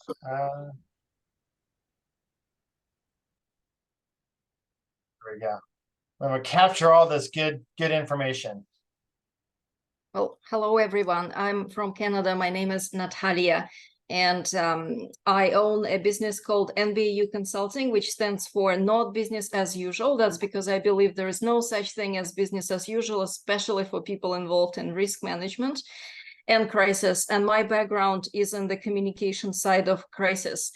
There we go. I'm going to capture all this good information. Well, hello, everyone. I'm from Canada. My name is Natalia, and I own a business called NBU Consulting, which stands for Not Business as Usual. That's because I believe there is no such thing as business as usual, especially for people involved in risk management and crisis. And my background is in the communication side of crisis.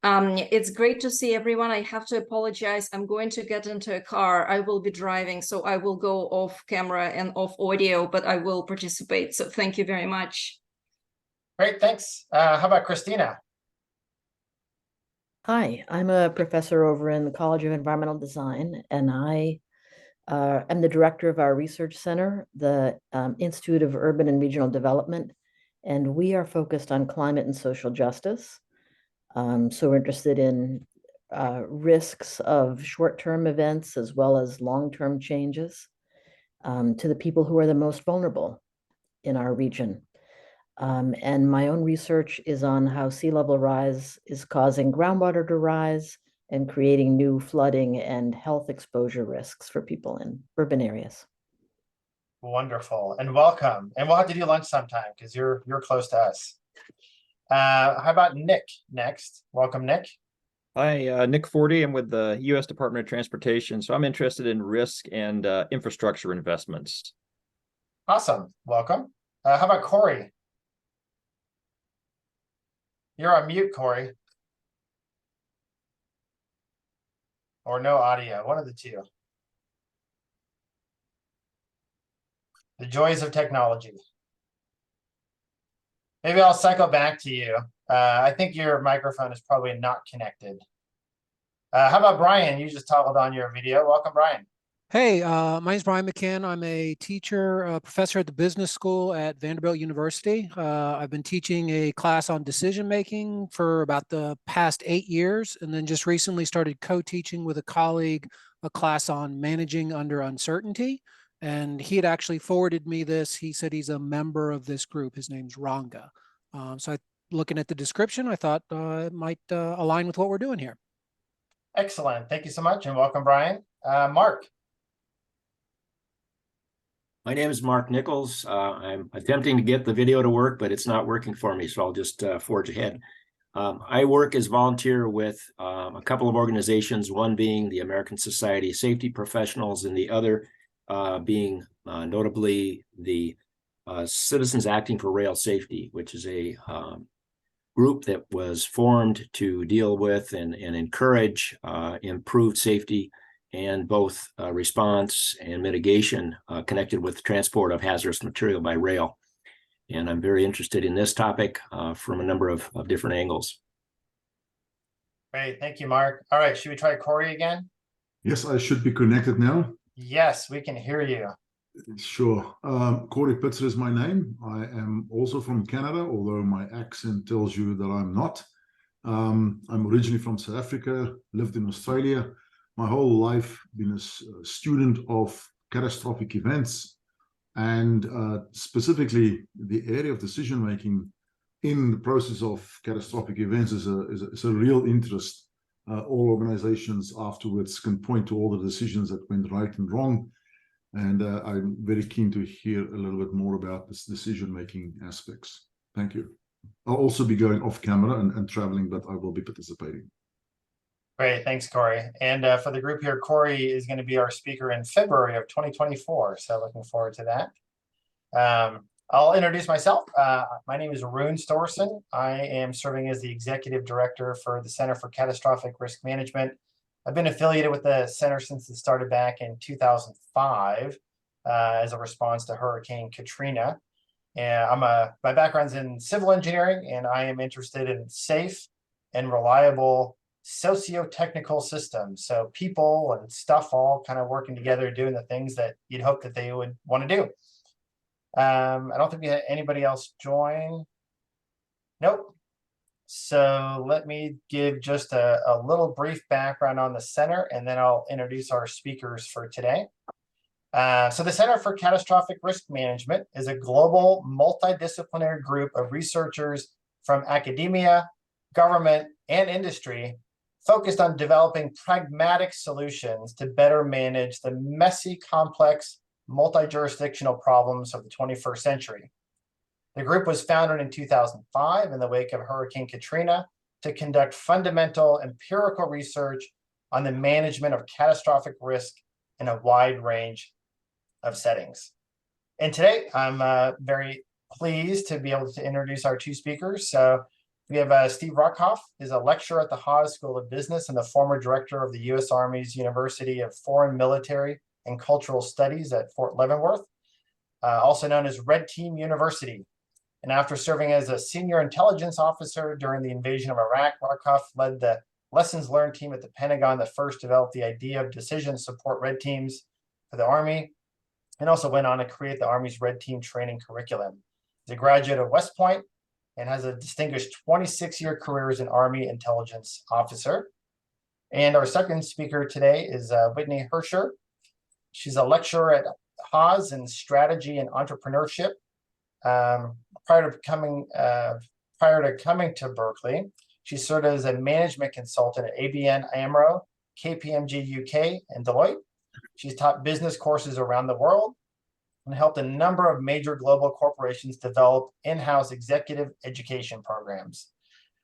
It's great to see everyone. I have to apologize. I'm going to get into a car. I will be driving, so I will go off camera and off audio, but I will participate. So thank you very much. Great, thanks. How about Christina? Hi, I'm a professor over in the College of Environmental Design, and I am the director of our research center, the Institute of Urban and Regional Development, and we are focused on climate and social justice. So we're interested in risks of short-term events as well as long-term changes to the people who are the most vulnerable in our region. And my own research is on how sea level rise is causing groundwater to rise and creating new flooding and health exposure risks for people in urban areas. Wonderful, and welcome. And we'll have to do lunch sometime because you're close to us. How about Nick next? Welcome, Nick. Hi, Nick Forty. I'm with the U.S. Department of Transportation. So I'm interested in risk and infrastructure investments. Awesome. Welcome. How about Corey? You're on mute, Corey. Or no audio, one of the two. The joys of technology. Maybe I'll cycle back to you. I think your microphone is probably not connected. How about Brian? You just toggled on your video. Welcome, Brian. Hey, my name is Brian McCann. I'm a teacher, professor at the business school at Vanderbilt University. I've been teaching a class on decision making for about the past 8 years, and then just recently started co-teaching with a colleague a class on managing under uncertainty. And he had actually forwarded me this. He said he's a member of this group. His name's Ranga. Looking at the description, I thought it might align with what we're doing here. Excellent. Thank you so much, and welcome, Brian. Mark. My name is Mark Nichols. I'm attempting to get the video to work, but it's not working for me, so I'll just forge ahead. I work as volunteer with a couple of organizations, one being the American Society of Safety Professionals, and the other being notably the Citizens Acting for Rail Safety, which is a group that was formed to deal with and encourage improved safety and both response and mitigation connected with transport of hazardous material by rail. And I'm very interested in this topic from a number of different angles. Great, thank you, Mark. All right, should we try Corey again? Yes, I should be connected now. Yes, we can hear you. Sure. Corey Pitzer is my name. I am also from Canada, although my accent tells you that I'm not. I'm originally from South Africa, lived in Australia. My whole life been a student of catastrophic events, and specifically the area of decision making in the process of catastrophic events is a real interest. All organizations afterwards can point to all the decisions that went right and wrong, and I'm very keen to hear a little bit more about this decision making aspects. Thank you. I'll also be going off camera and traveling, but I will be participating. Great, thanks, Corey. And for the group here, Corey is going to be our speaker in February of 2024, so looking forward to that. I'll introduce myself. My name is Rune Storson. I am serving as the Executive Director for the Center for Catastrophic Risk Management. I've been affiliated with the center since it started back in 2005 as a response to Hurricane Katrina. And my background's in civil engineering, and I am interested in safe and reliable socio-technical systems. So people and stuff all kind of working together, doing the things that you'd hope that they would want to do. I don't think we had anybody else join. Nope. So let me give just a little brief background on the center, and then I'll introduce our speakers for today. So the Center for Catastrophic Risk Management is a global multidisciplinary group of researchers from academia, government, and industry focused on developing pragmatic solutions to better manage the messy, complex, multi-jurisdictional problems of the 21st century. The group was founded in 2005 in the wake of Hurricane Katrina to conduct fundamental empirical research on the management of catastrophic risk in a wide range of settings. And today, I'm very pleased to be able to introduce our two speakers. So we have Steve Rotkoff, is a lecturer at the HAAS School of Business and the former director of the U.S. Army's University of Foreign Military and Cultural Studies at Fort Leavenworth, also known as Red Team University. And after serving as a senior intelligence officer during the invasion of Iraq, Rotkoff led the lessons learned team at the Pentagon that first developed the idea of decision support red teams for the Army, and also went on to create the Army's Red Team training curriculum. He's a graduate of West Point and has a distinguished 26-year career as an Army intelligence officer. And our second speaker today is Whitney Hischier. She's a lecturer at HAAS in strategy and entrepreneurship. Prior to coming to Berkeley, she served as a management consultant at ABN AMRO, KPMG UK, and Deloitte. She's taught business courses around the world and helped a number of major global corporations develop in-house executive education programs.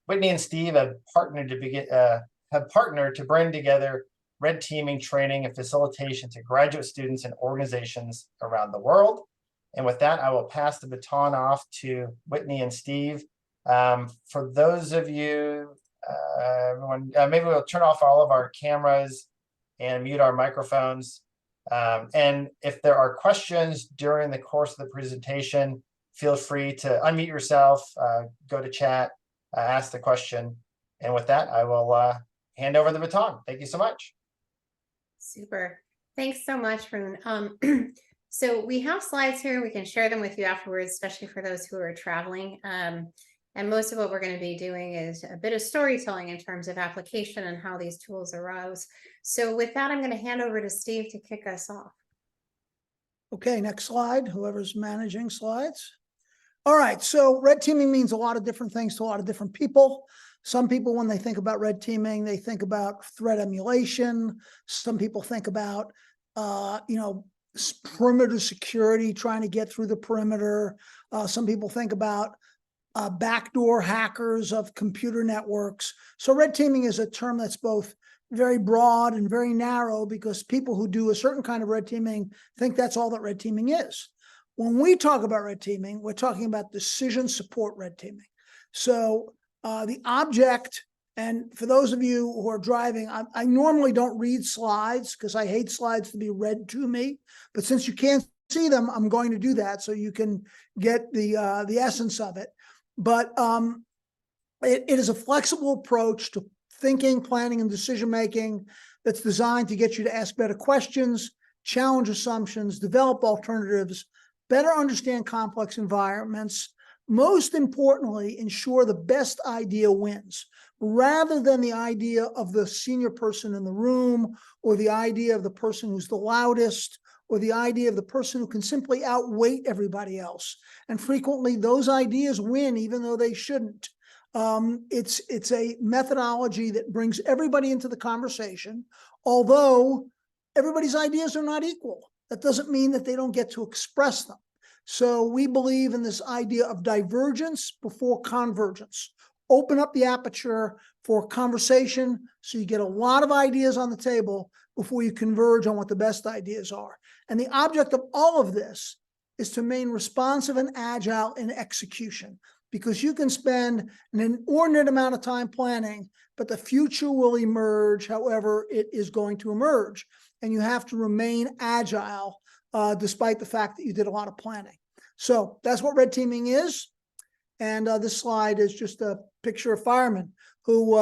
Whitney and Steve have partnered to bring together red teaming training and facilitation to graduate students and organizations around the world. And with that, I will pass the baton off to Whitney and Steve. For those of you, everyone, maybe we'll turn off all of our cameras and mute our microphones. And if there are questions during the course of the presentation, feel free to unmute yourself, go to chat, ask the question. And with that, I will hand over the baton. Thank you so much. Super. Thanks so much, Rune. So we have slides here. We can share them with you afterwards, especially for those who are traveling. And most of what we're going to be doing is a bit of storytelling in terms of application and how these tools arose. So with that, I'm going to hand over to Steve to kick us off. Okay, next slide, whoever's managing slides. All right, so red teaming means a lot of different things to a lot of different people. Some people, when they think about red teaming, they think about threat emulation. Some people think about, perimeter security, trying to get through the perimeter. Some people think about backdoor hackers of computer networks. So red teaming is a term that's both very broad and very narrow, because people who do a certain kind of red teaming think that's all that red teaming is. When we talk about red teaming, we're talking about decision support red teaming. So the object, and for those of you who are driving, I normally don't read slides because I hate slides to be read to me, but since you can't see them, I'm going to do that so you can get the essence of it. But it is a flexible approach to thinking, planning, and decision-making that's designed to get you to ask better questions, challenge assumptions, develop alternatives, better understand complex environments, most importantly, ensure the best idea wins, rather than the idea of the senior person in the room, or the idea of the person who's the loudest, or the idea of the person who can simply outweight everybody else. And frequently those ideas win, even though they shouldn't. It's a methodology that brings everybody into the conversation, although everybody's ideas are not equal. That doesn't mean that they don't get to express them. So we believe in this idea of divergence before convergence. Open up the aperture for conversation so you get a lot of ideas on the table before you converge on what the best ideas are. And the object of all of this is to remain responsive and agile in execution, because you can spend an inordinate amount of time planning, but the future will emerge however it is going to emerge. And you have to remain agile despite the fact that you did a lot of planning. So that's what red teaming is. And this slide is just a picture of firemen who,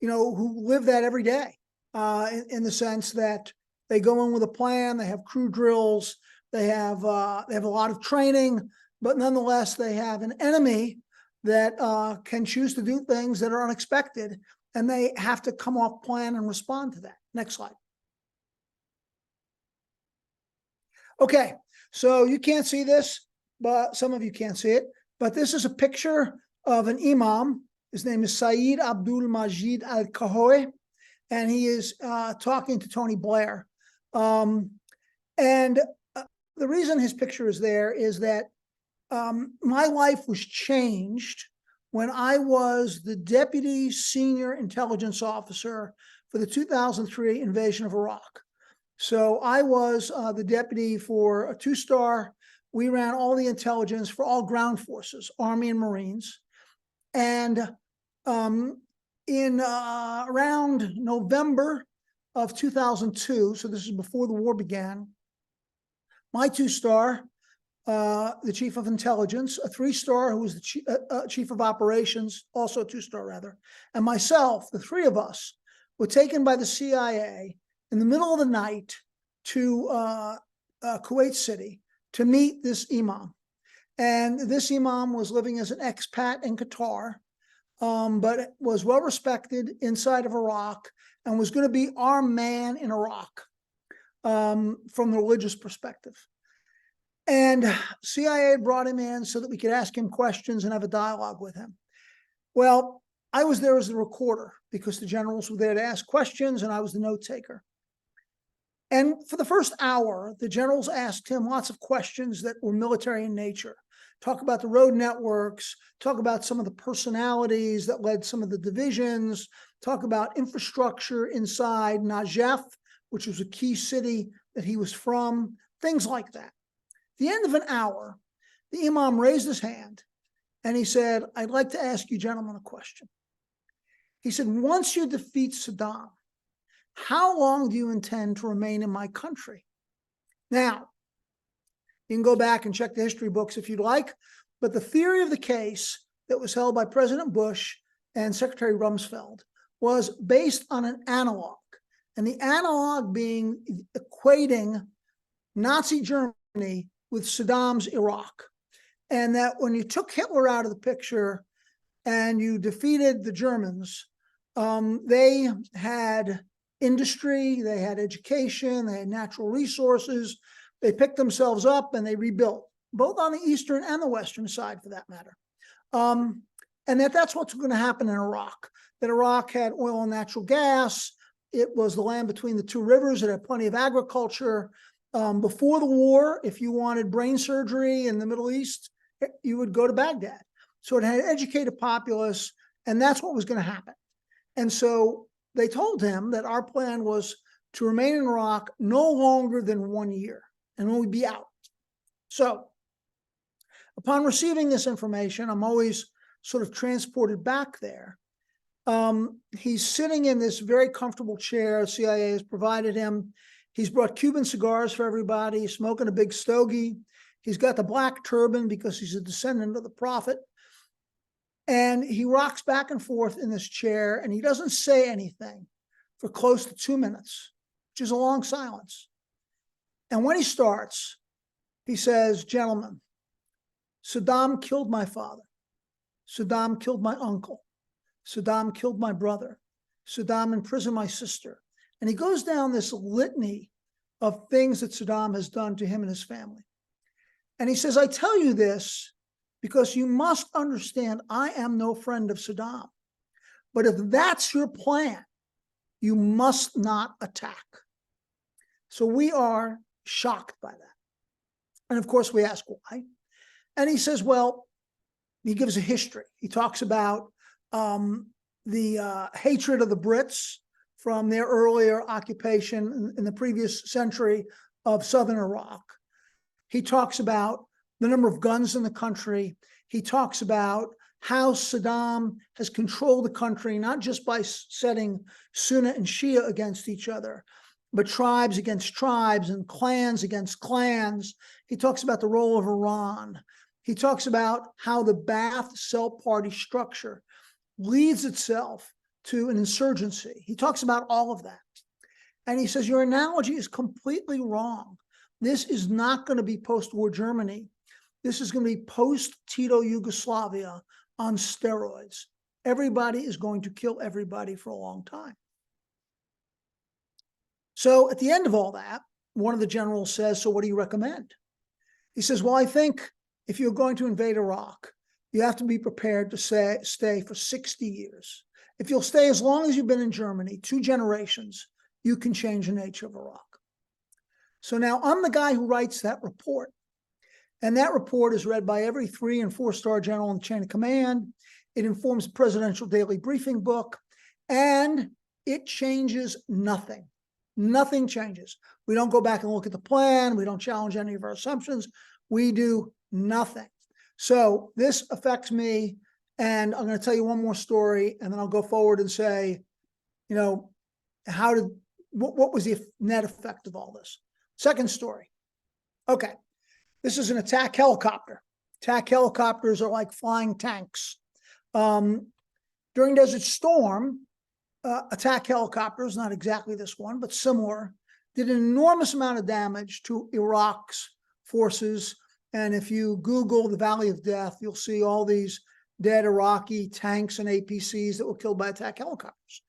who live that every day in the sense that they go in with a plan, they have crew drills, they have a lot of training, but nonetheless, they have an enemy that can choose to do things that are unexpected, and they have to come off plan and respond to that. Next slide. Okay, so you can't see this, but some of you can't see it, but this is a picture of an imam. His name is Saeed Abdul Majid Al-Kahoe, and he is talking to Tony Blair. And the reason his picture is there is that my life was changed when I was the Deputy Senior Intelligence Officer for the 2003 invasion of Iraq. So I was the deputy for a 2-star. We ran all the intelligence for all ground forces, Army and Marines. And in around November of 2002, so this is before the war began, my 2-star, the chief of intelligence, a 3-star who was the chief of operations, also a 2-star rather, and myself, the 3 of us, were taken by the CIA in the middle of the night to Kuwait City to meet this imam. And this imam was living as an expat in Qatar, but was well respected inside of Iraq and was going to be our man in Iraq from the religious perspective. And CIA brought him in so that we could ask him questions and have a dialogue with him. Well, I was there as the recorder because the generals were there to ask questions and I was the note taker. And for the first hour, the generals asked him lots of questions that were military in nature. Talk about the road networks, talk about some of the personalities that led some of the divisions, talk about infrastructure inside Najaf, which was a key city that he was from, things like that. At the end of an hour, the imam raised his hand and he said, I'd like to ask you gentlemen a question. He said, once you defeat Saddam, how long do you intend to remain in my country? Now, you can go back and check the history books if you'd like, but the theory of the case that was held by President Bush and Secretary Rumsfeld was based on an analog, and the analog being equating Nazi Germany with Saddam's Iraq. And that when you took Hitler out of the picture and you defeated the Germans, they had industry, they had education, they had natural resources, they picked themselves up and they rebuilt, both on the eastern and the western side for that matter. And that's what's going to happen in Iraq, that Iraq had oil and natural gas. It was the land between the 2 rivers. It had plenty of agriculture. Before the war, if you wanted brain surgery in the Middle East, you would go to Baghdad. So it had an educated populace, and that's what was going to happen. And so they told him that our plan was to remain in Iraq no longer than 1 year, and we'd be out. So upon receiving this information, I'm always sort of transported back there. He's sitting in this very comfortable chair CIA has provided him. He's brought Cuban cigars for everybody, smoking a big stogie. He's got the black turban because he's a descendant of the prophet. And he rocks back and forth in this chair, and he doesn't say anything for close to 2 minutes, which is a long silence. And when he starts, he says, gentlemen, Saddam killed my father. Saddam killed my uncle. Saddam killed my brother. Saddam imprisoned my sister. And he goes down this litany of things that Saddam has done to him and his family. And he says, I tell you this because you must understand I am no friend of Saddam. But if that's your plan, you must not attack. So we are shocked by that. And of course, we ask why. And he says, well, he gives a history. He talks about the hatred of the Brits from their earlier occupation in the previous century of southern Iraq. He talks about the number of guns in the country. He talks about how Saddam has controlled the country, not just by setting Sunni and Shia against each other, but tribes against tribes and clans against clans. He talks about the role of Iran. He talks about how the Ba'ath cell party structure leads itself to an insurgency. He talks about all of that. And he says, your analogy is completely wrong. This is not going to be post-war Germany. This is going to be post-Tito Yugoslavia on steroids. Everybody is going to kill everybody for a long time. So at the end of all that, one of the generals says, so what do you recommend? He says, well, I think if you're going to invade Iraq, you have to be prepared to stay for 60 years. If you'll stay as long as you've been in Germany, 2 generations, you can change the nature of Iraq. So now I'm the guy who writes that report. And that report is read by every 3- and 4-star general in the chain of command. It informs the presidential daily briefing book, and it changes nothing. Nothing changes. We don't go back and look at the plan. We don't challenge any of our assumptions. We do nothing. So this affects me. And I'm going to tell you one more story, and then I'll go forward and say, you know, what was the net effect of all this? Second story. Okay. This is an attack helicopter. Attack helicopters are like flying tanks. During Desert Storm, attack helicopters, not exactly this one, but similar, did an enormous amount of damage to Iraq's forces. And if you Google the Valley of Death, you'll see all these dead Iraqi tanks and APCs that were killed by attack helicopters.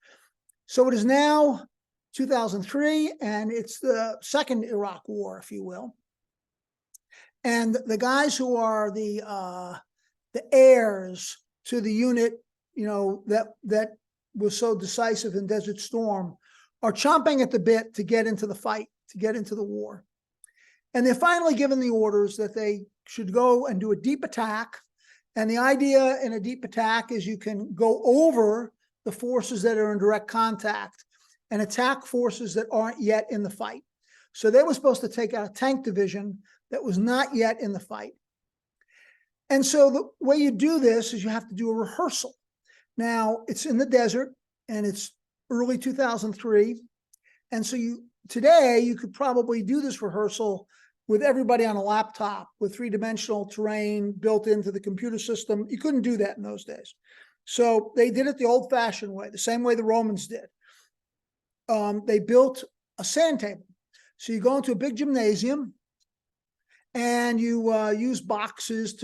So it is now 2003, and it's the second Iraq war, if you will. And the guys who are the heirs to the unit, you know, that was so decisive in Desert Storm are chomping at the bit to get into the fight, to get into the war. And they're finally given the orders that they should go and do a deep attack. And the idea in a deep attack is you can go over the forces that are in direct contact and attack forces that aren't yet in the fight. So they were supposed to take out a tank division that was not yet in the fight. And so the way you do this is you have to do a rehearsal. Now, it's in the desert, and it's early 2003. And so today, you could probably do this rehearsal with everybody on a laptop with 3-dimensional terrain built into the computer system. You couldn't do that in those days. So they did it the old-fashioned way, the same way the Romans did. They built a sand table. So you go into a big gymnasium, and you use boxes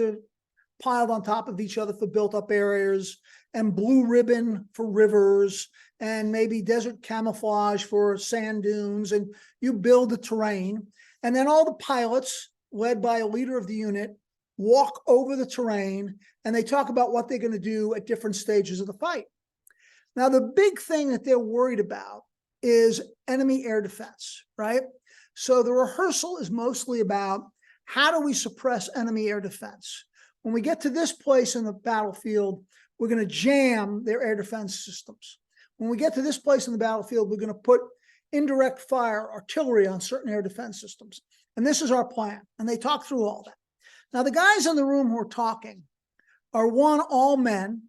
piled on top of each other for built-up areas, and blue ribbon for rivers, and maybe desert camouflage for sand dunes, and you build the terrain. And then all the pilots, led by a leader of the unit, walk over the terrain, and they talk about what they're going to do at different stages of the fight. Now, the big thing that they're worried about is enemy air defense, right? So the rehearsal is mostly about how do we suppress enemy air defense? When we get to this place in the battlefield, we're going to jam their air defense systems. When we get to this place in the battlefield, we're going to put indirect fire artillery on certain air defense systems. And this is our plan. And they talk through all that. Now, the guys in the room who are talking are all men.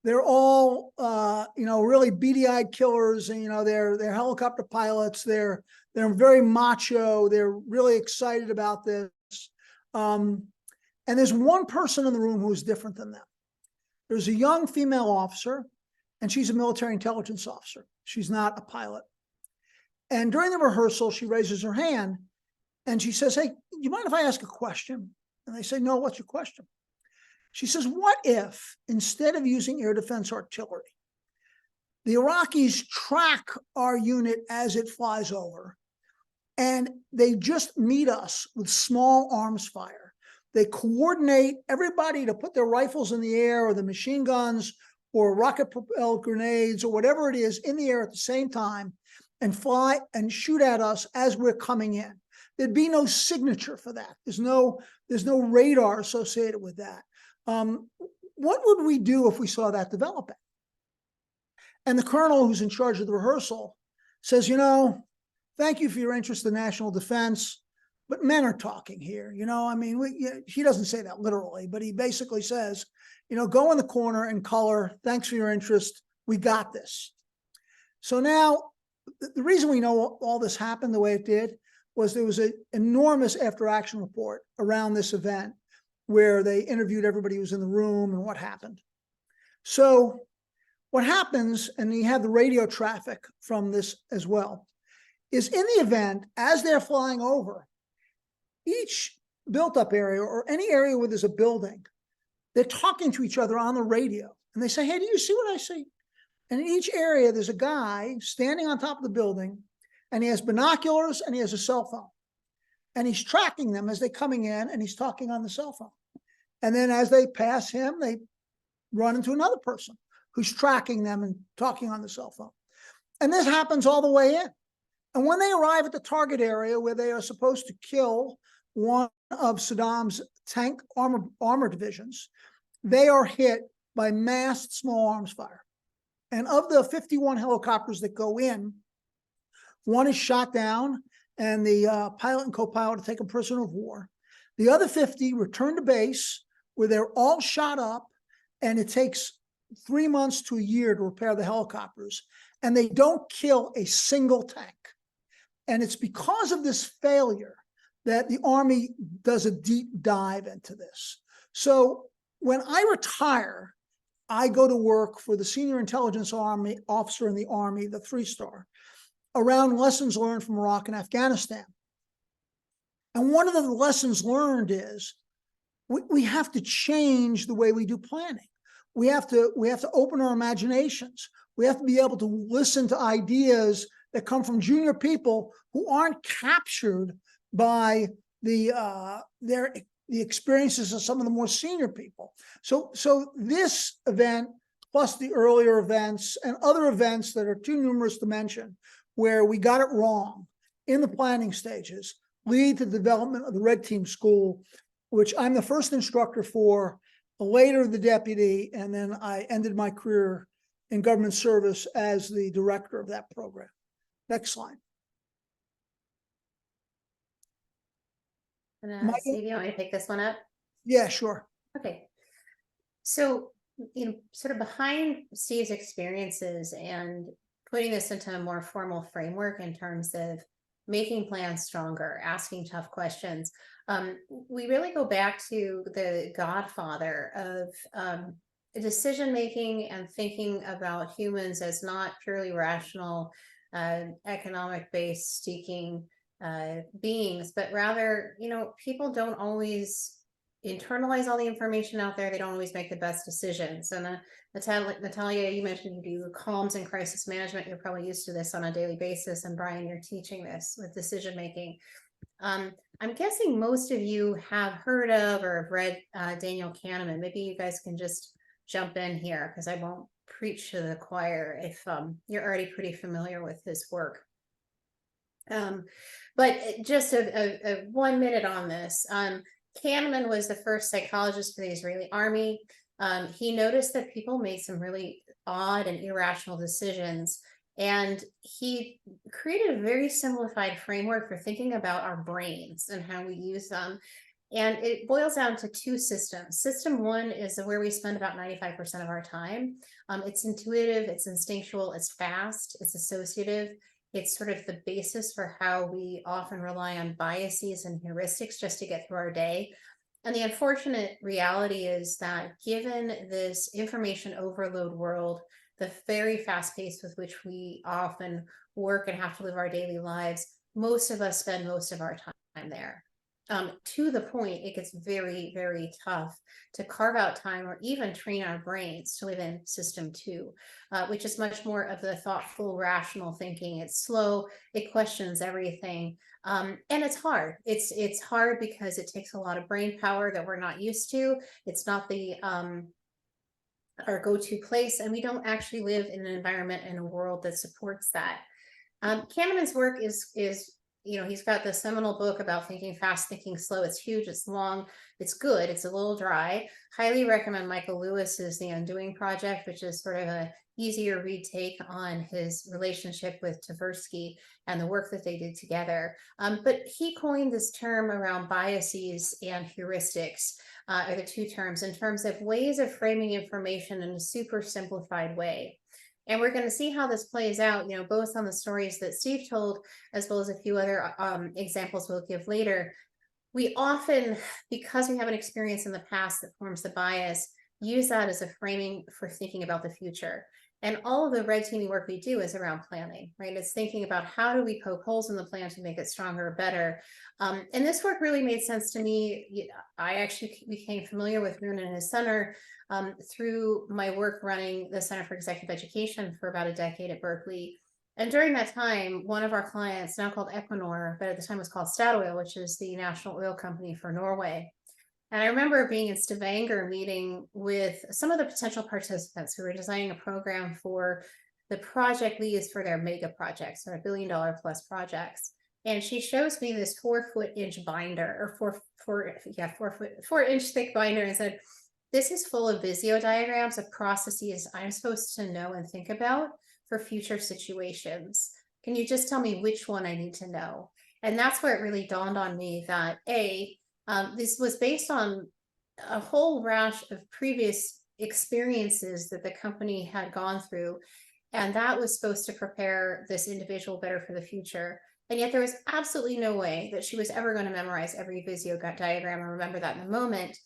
They're all, really beady-eyed killers. And, they're helicopter pilots. They're very macho. They're really excited about this. And there's one person in the room who is different than them. There's a young female officer, and she's a military intelligence officer. She's not a pilot. And during the rehearsal, she raises her hand, and she says, "Hey, do you mind if I ask a question?" And they say, "No, what's your question?" She says, "What if, instead of using air defense artillery, the Iraqis track our unit as it flies over, and they just meet us with small arms fire? They coordinate everybody to put their rifles in the air, or the machine guns, or rocket-propelled grenades, or whatever it is, in the air at the same time, and fly and shoot at us as we're coming in." There'd be no signature for that. There's no radar associated with that. What would we do if we saw that developing? And the colonel who's in charge of the rehearsal says, "Thank you for your interest in national defense, but men are talking here. He doesn't say that literally, but he basically says, go in the corner and color. Thanks for your interest. We got this." So now the reason we know all this happened the way it did was there was an enormous after-action report around this event where they interviewed everybody who was in the room and what happened. So what happens, and you have the radio traffic from this as well, is in the event, as they're flying over, each built-up area or any area where there's a building, they're talking to each other on the radio. And they say, "Hey, do you see what I see?" And in each area, there's a guy standing on top of the building, and he has binoculars and he has a cell phone. And he's tracking them as they're coming in, and he's talking on the cell phone. And then as they pass him, they run into another person who's tracking them and talking on the cell phone. And this happens all the way in. And when they arrive at the target area where they are supposed to kill one of Saddam's tank armor divisions, they are hit by massed small arms fire. And of the 51 helicopters that go in, one is shot down, and the pilot and co-pilot are taken prisoner of war. The other 50 return to base where they're all shot up, and it takes 3 months to a year to repair the helicopters, and they don't kill a single tank. And it's because of this failure that the Army does a deep dive into this. So when I retire, I go to work for the senior intelligence army officer in the Army, the 3-star, around lessons learned from Iraq and Afghanistan. And one of the lessons learned is we have to change the way we do planning. We have to open our imaginations. We have to be able to listen to ideas that come from junior people who aren't captured by the experiences of some of the more senior people. So this event, plus the earlier events and other events that are too numerous to mention, where we got it wrong in the planning stages, lead to the development of the Red Team School, which I'm the first instructor for, later the deputy, and then I ended my career in government service as the director of that program. Next slide. And Steve, you want me to pick this one up? Yeah, sure. Okay. So, sort of behind Steve's experiences and putting this into a more formal framework in terms of making plans stronger, asking tough questions, we really go back to the godfather of decision-making and thinking about humans as not purely rational, economic-based seeking beings, but rather, people don't always internalize all the information out there. They don't always make the best decisions. And Natalia, you mentioned you do comms and crisis management. You're probably used to this on a daily basis. And Brian, you're teaching this with decision making. I'm guessing most of you have heard of or have read Daniel Kahneman. Maybe you guys can just jump in here, because I won't preach to the choir if you're already pretty familiar with his work. But just a 1 minute on this. Kahneman was the first psychologist for the Israeli army. He noticed that people made some really odd and irrational decisions, and he created a very simplified framework for thinking about our brains and how we use them. And it boils down to 2 systems. System 1 is where we spend about 95% of our time. It's intuitive, it's instinctual, it's fast, it's associative. It's sort of the basis for how we often rely on biases and heuristics just to get through our day. And the unfortunate reality is that given this information overload world, the very fast pace with which we often work and have to live our daily lives, most of us spend most of our time there. To the point, it gets very, very tough to carve out time or even train our brains to live in system 2, which is much more of the thoughtful, rational thinking. It's slow, it questions everything, and it's hard. It's hard because it takes a lot of brain power that we're not used to. It's not the our go-to place, and we don't actually live in an environment in a world that supports that. Kahneman's work is he's got the seminal book about thinking fast, thinking slow. It's huge, it's long, it's good, it's a little dry. Highly recommend Michael Lewis's The Undoing Project, which is sort of a easier read take on his relationship with Tversky and the work that they did together. But he coined this term around biases and heuristics, are the 2 terms, in terms of ways of framing information in a super simplified way. And we're going to see how this plays out, both on the stories that Steve told, as well as a few other examples we'll give later. We often, because we have an experience in the past that forms the bias, use that as a framing for thinking about the future. And all of the red teaming work we do is around planning, right? It's thinking about how do we poke holes in the plan to make it stronger or better. And this work really made sense to me. I actually became familiar with Rune and his center through my work running the Center for Executive Education for about a decade at Berkeley. And during that time, one of our clients, now called Equinor, but at the time was called Statoil, which is the national oil company for Norway, And I remember being in Stavanger meeting with some of the potential participants who were designing a program for the project leads for their mega projects or $1 billion plus projects. And she shows me this 4-foot-inch binder, or 4-inch thick binder, and said, "This is full of Visio diagrams of processes I'm supposed to know and think about for future situations. Can you just tell me which one I need to know?" And that's where it really dawned on me that this was based on a whole rash of previous experiences that the company had gone through. And that was supposed to prepare this individual better for the future. And yet there was absolutely no way that she was ever going to memorize every Visio diagram and remember that in the moment.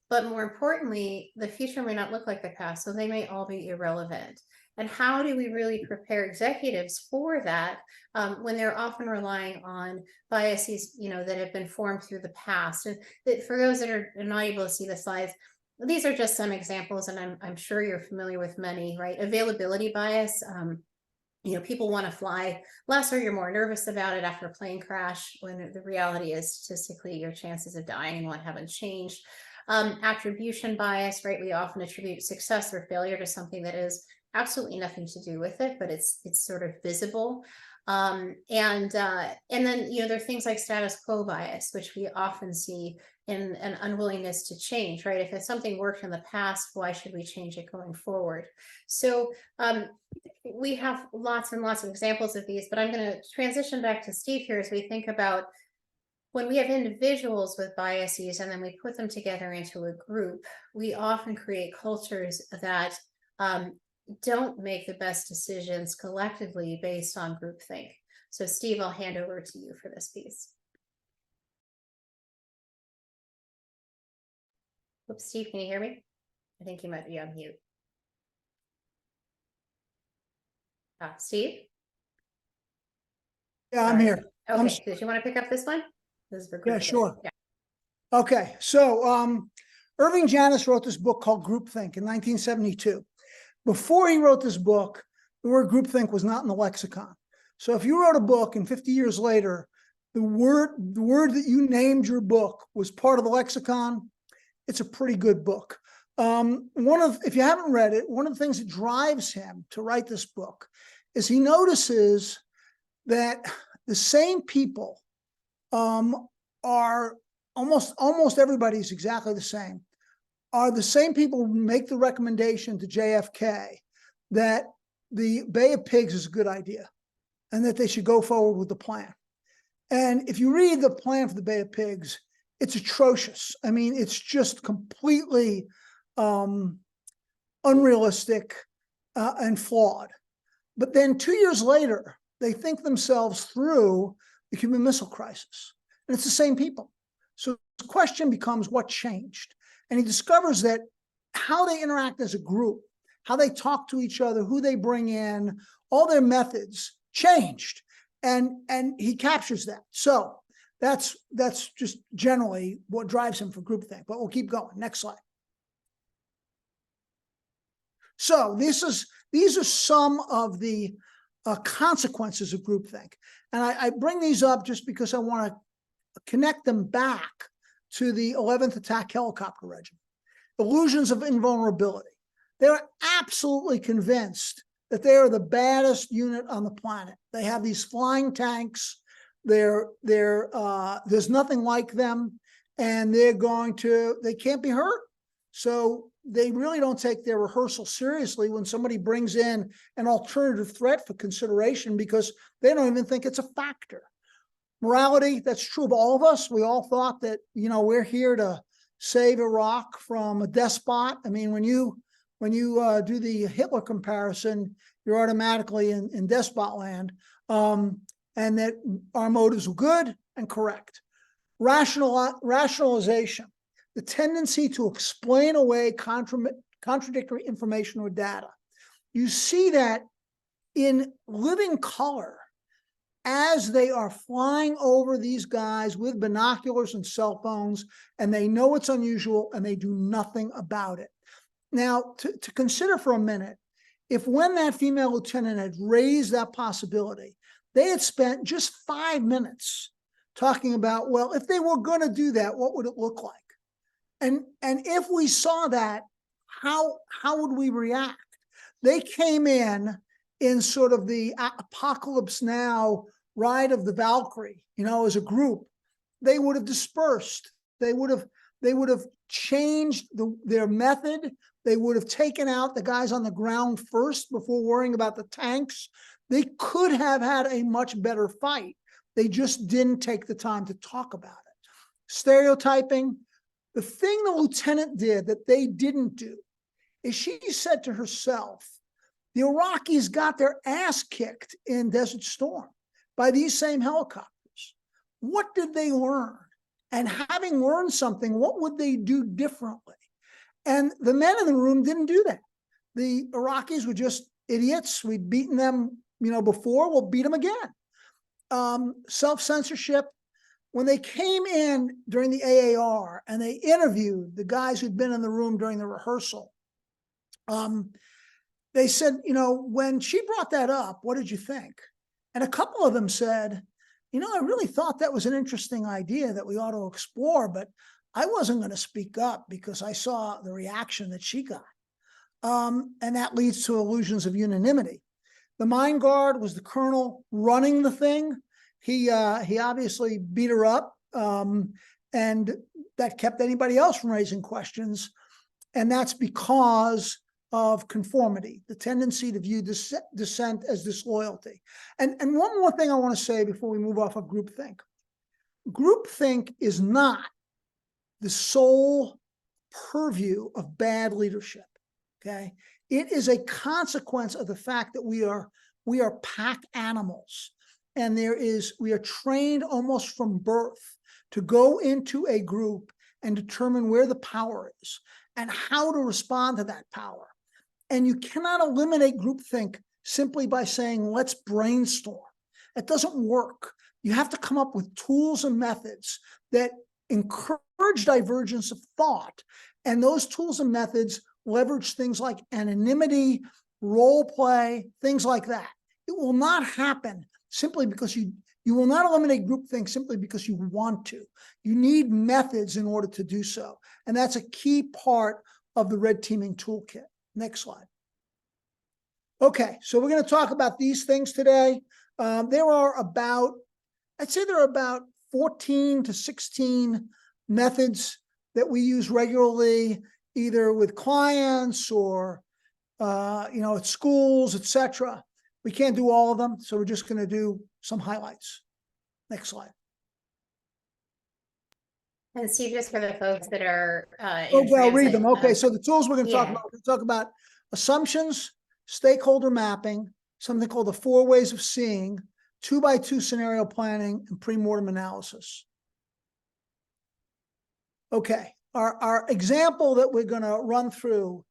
But more importantly, the future may not look like the past, so they may all be irrelevant. And how do we really prepare executives for that when they're often relying on biases, that have been formed through the past? And that, for those that are not able to see the slides, these are just some examples, and I'm sure you're familiar with many, right? Availability bias. People want to fly less, or you're more nervous about it after a plane crash, when the reality is statistically your chances of dying in one haven't changed. Attribution bias, right? We often attribute success or failure to something that is absolutely nothing to do with it, but it's sort of visible. And then there are things like status quo bias, which we often see in an unwillingness to change, right? If something worked in the past, why should we change it going forward? So we have lots and lots of examples of these, but I'm going to transition back to Steve here as we think about when we have individuals with biases and then we put them together into a group, we often create cultures that don't make the best decisions collectively based on groupthink. So Steve, I'll hand over to you for this piece. Oops, Steve, can you hear me? I think you might be on mute. Steve? Yeah, I'm here. Okay, did you want to pick up this one? This is for Yeah, groupthink. sure. Yeah. Okay, so Irving Janis wrote this book called Groupthink in 1972. Before he wrote this book, the word groupthink was not in the lexicon. So if you wrote a book and 50 years later, the word that you named your book was part of the lexicon, it's a pretty good book. If you haven't read it, one of the things that drives him to write this book is he notices that the same people are almost everybody's exactly the same, are the same people who make the recommendation to JFK that the Bay of Pigs is a good idea and that they should go forward with the plan. And if you read the plan for the Bay of Pigs, it's atrocious. I mean, it's just completely unrealistic and flawed. But then 2 years later, they think themselves through the Cuban Missile Crisis. And it's the same people. So the question becomes, what changed? And he discovers that how they interact as a group, how they talk to each other, who they bring in, all their methods changed. And he captures that. So that's just generally what drives him for groupthink. But we'll keep going. Next slide. So these are some of the consequences of groupthink. And I bring these up just because I want to connect them back to the 11th Attack Helicopter Regiment. Illusions of invulnerability. They're absolutely convinced that they are the baddest unit on the planet. They have these flying tanks. There's nothing like them, and they can't be hurt. So they really don't take their rehearsal seriously when somebody brings in an alternative threat for consideration, because they don't even think it's a factor. Morality, that's true of all of us. We all thought that, we're here to save Iraq from a despot. I mean, when you do the Hitler comparison, you're automatically in despot land, and that our motives were good and correct. Rationalization, the tendency to explain away contradictory information or data. You see that in living color as they are flying over these guys with binoculars and cell phones, and they know it's unusual and they do nothing about it. Now, to consider for a minute, if when that female lieutenant had raised that possibility, they had spent just 5 minutes talking about, well, if they were going to do that, what would it look like? And if we saw that, how would we react? They came in sort of the apocalypse now ride of the Valkyrie, as a group. They would have dispersed. They would have changed their method. They would have taken out the guys on the ground first before worrying about the tanks. They could have had a much better fight. They just didn't take the time to talk about it. Stereotyping. The thing the lieutenant did that they didn't do is she said to herself, the Iraqis got their ass kicked in Desert Storm by these same helicopters. What did they learn? And having learned something, what would they do differently? And the men in the room didn't do that. The Iraqis were just idiots. We'd beaten them, before, we'll beat them again. Self-censorship. When they came in during the AAR and they interviewed the guys who'd been in the room during the rehearsal, they said, when she brought that up, what did you think? And a couple of them said, I really thought that was an interesting idea that we ought to explore, but I wasn't going to speak up because I saw the reaction that she got. And that leads to illusions of unanimity. The mine guard was the colonel running the thing. He obviously beat her up, and that kept anybody else from raising questions. And that's because of conformity, the tendency to view dissent as disloyalty. And one more thing I want to say before we move off of groupthink. Groupthink is not the sole purview of bad leadership, okay? It is a consequence of the fact that we are pack animals. And we are trained almost from birth to go into a group and determine where the power is and how to respond to that power. And you cannot eliminate groupthink simply by saying, let's brainstorm. It doesn't work. You have to come up with tools and methods that encourage divergence of thought. And those tools and methods leverage things like anonymity, role play, things like that. It will not happen simply because you will not eliminate groupthink simply because you want to. You need methods in order to do so. And that's a key part of the red teaming toolkit. Next slide. Okay, so we're going to talk about these things today. There are about 14 to 16 methods that we use regularly, either with clients or at schools, etc. We can't do all of them, so we're just going to do some highlights. Next slide. And Steve, just for the folks that are I'll read them. Okay, so the tools we're going to talk about, we're going to talk about assumptions, stakeholder mapping, something called the 4 ways of seeing, 2x2 scenario planning, and pre-mortem analysis. Okay, our example that we're going to run through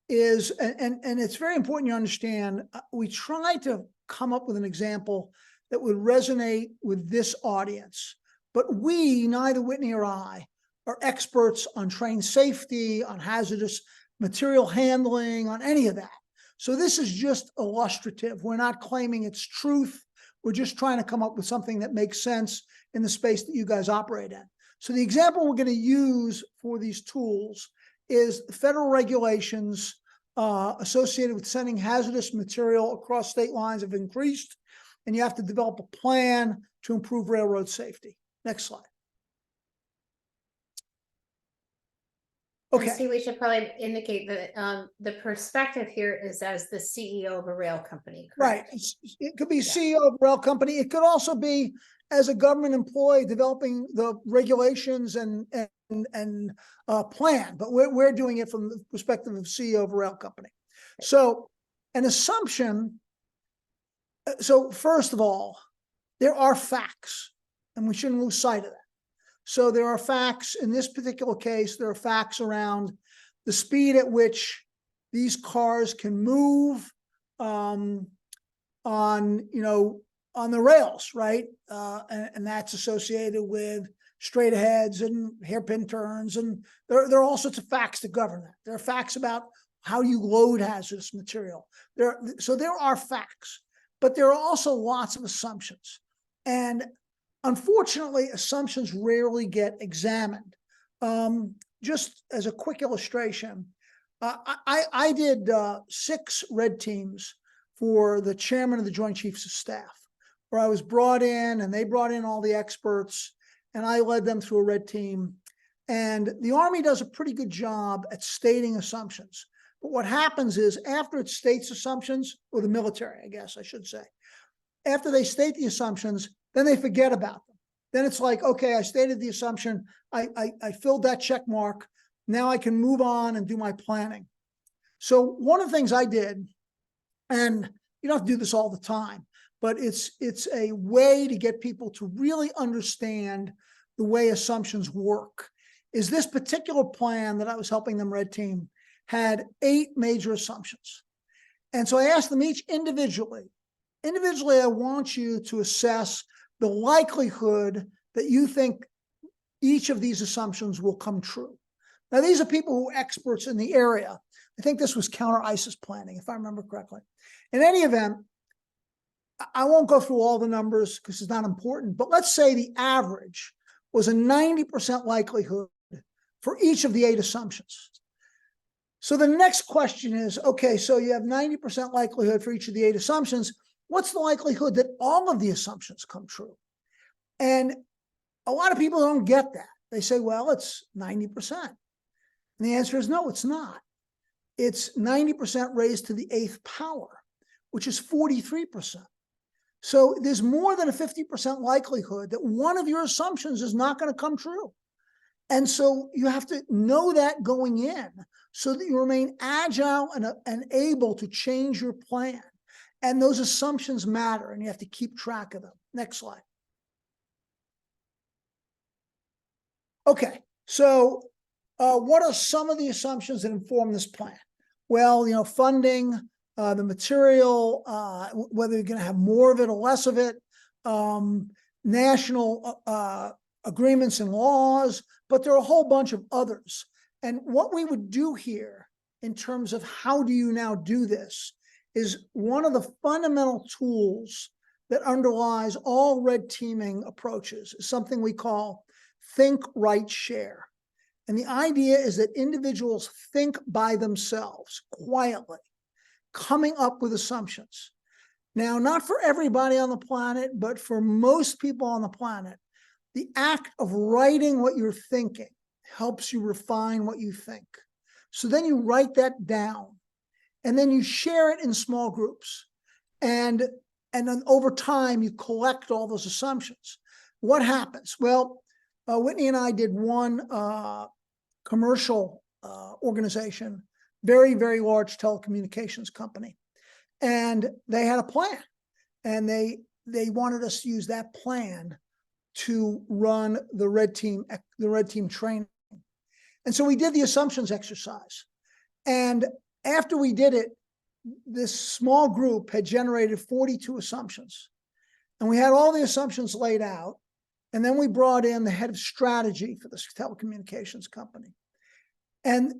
is, and it's very important you understand, we try to come up with an example that would resonate with this audience. But we, neither Whitney or I, are experts on train safety, on hazardous material handling, on any of that. So this is just illustrative. We're not claiming it's truth. We're just trying to come up with something that makes sense in the space that you guys operate in. So the example we're going to use for these tools is federal regulations associated with sending hazardous material across state lines have increased, and you have to develop a plan to improve railroad safety. Next slide. Okay. See, we should probably indicate that the perspective here is as the CEO of a rail company. Correct? Right. It could be CEO of a rail company. It could also be as a government employee developing the regulations and plan, but we're doing it from the perspective of CEO of a rail company. So an assumption. So first of all, there are facts, and we shouldn't lose sight of that. So there are facts in this particular case. There are facts around the speed at which these cars can move on the rails, right? And that's associated with straight aheads and hairpin turns, and there are all sorts of facts that govern that. There are facts about how you load hazardous material. So there are facts, but there are also lots of assumptions. And unfortunately, assumptions rarely get examined. just as a quick illustration, I did 6 red teams for the chairman of the Joint Chiefs of Staff, where I was brought in and they brought in all the experts and I led them through a red team. And the Army does a pretty good job at stating assumptions. But what happens is after it states assumptions, or the military, I guess I should say, after they state the assumptions, then they forget about them. Then it's like, okay, I stated the assumption, I filled that check mark. Now I can move on and do my planning. So one of the things I did, and you don't have to do this all the time, but it's a way to get people to really understand the way assumptions work, is this particular plan that I was helping them red team had 8 major assumptions. And so I asked them each individually, I want you to assess the likelihood that you think each of these assumptions will come true. Now, these are people who are experts in the area. I think this was counter-ISIS planning, if I remember correctly. In any event, I won't go through all the numbers because it's not important, but let's say the average was a 90% likelihood for each of the 8 assumptions. So the next question is, okay, so you have 90% likelihood for each of the 8 assumptions. What's the likelihood that all of the assumptions come true? And a lot of people don't get that. They say, well, it's 90%. And the answer is no, it's not. It's 90% raised to the 8th power, which is 43%. So there's more than a 50% likelihood that one of your assumptions is not going to come true. And so you have to know that going in so that you remain agile and able to change your plan. And those assumptions matter, and you have to keep track of them. Next slide. Okay, so what are some of the assumptions that inform this plan? Well, you know, funding, the material, whether you're going to have more of it or less of it, national agreements and laws, but there are a whole bunch of others. And what we would do here in terms of how do you now do this is one of the fundamental tools that underlies all red teaming approaches is something we call think, write, share. And the idea is that individuals think by themselves, quietly, coming up with assumptions. Now, not for everybody on the planet, but for most people on the planet, the act of writing what you're thinking helps you refine what you think. So then you write that down, and then you share it in small groups. And then over time, you collect all those assumptions. What happens? Well, Whitney and I did one commercial organization, very, very large telecommunications company. And they had a plan. And they wanted us to use that plan to run the red team training. And so we did the assumptions exercise. And after we did it, this small group had generated 42 assumptions. And we had all the assumptions laid out. And then we brought in the head of strategy for this telecommunications company. And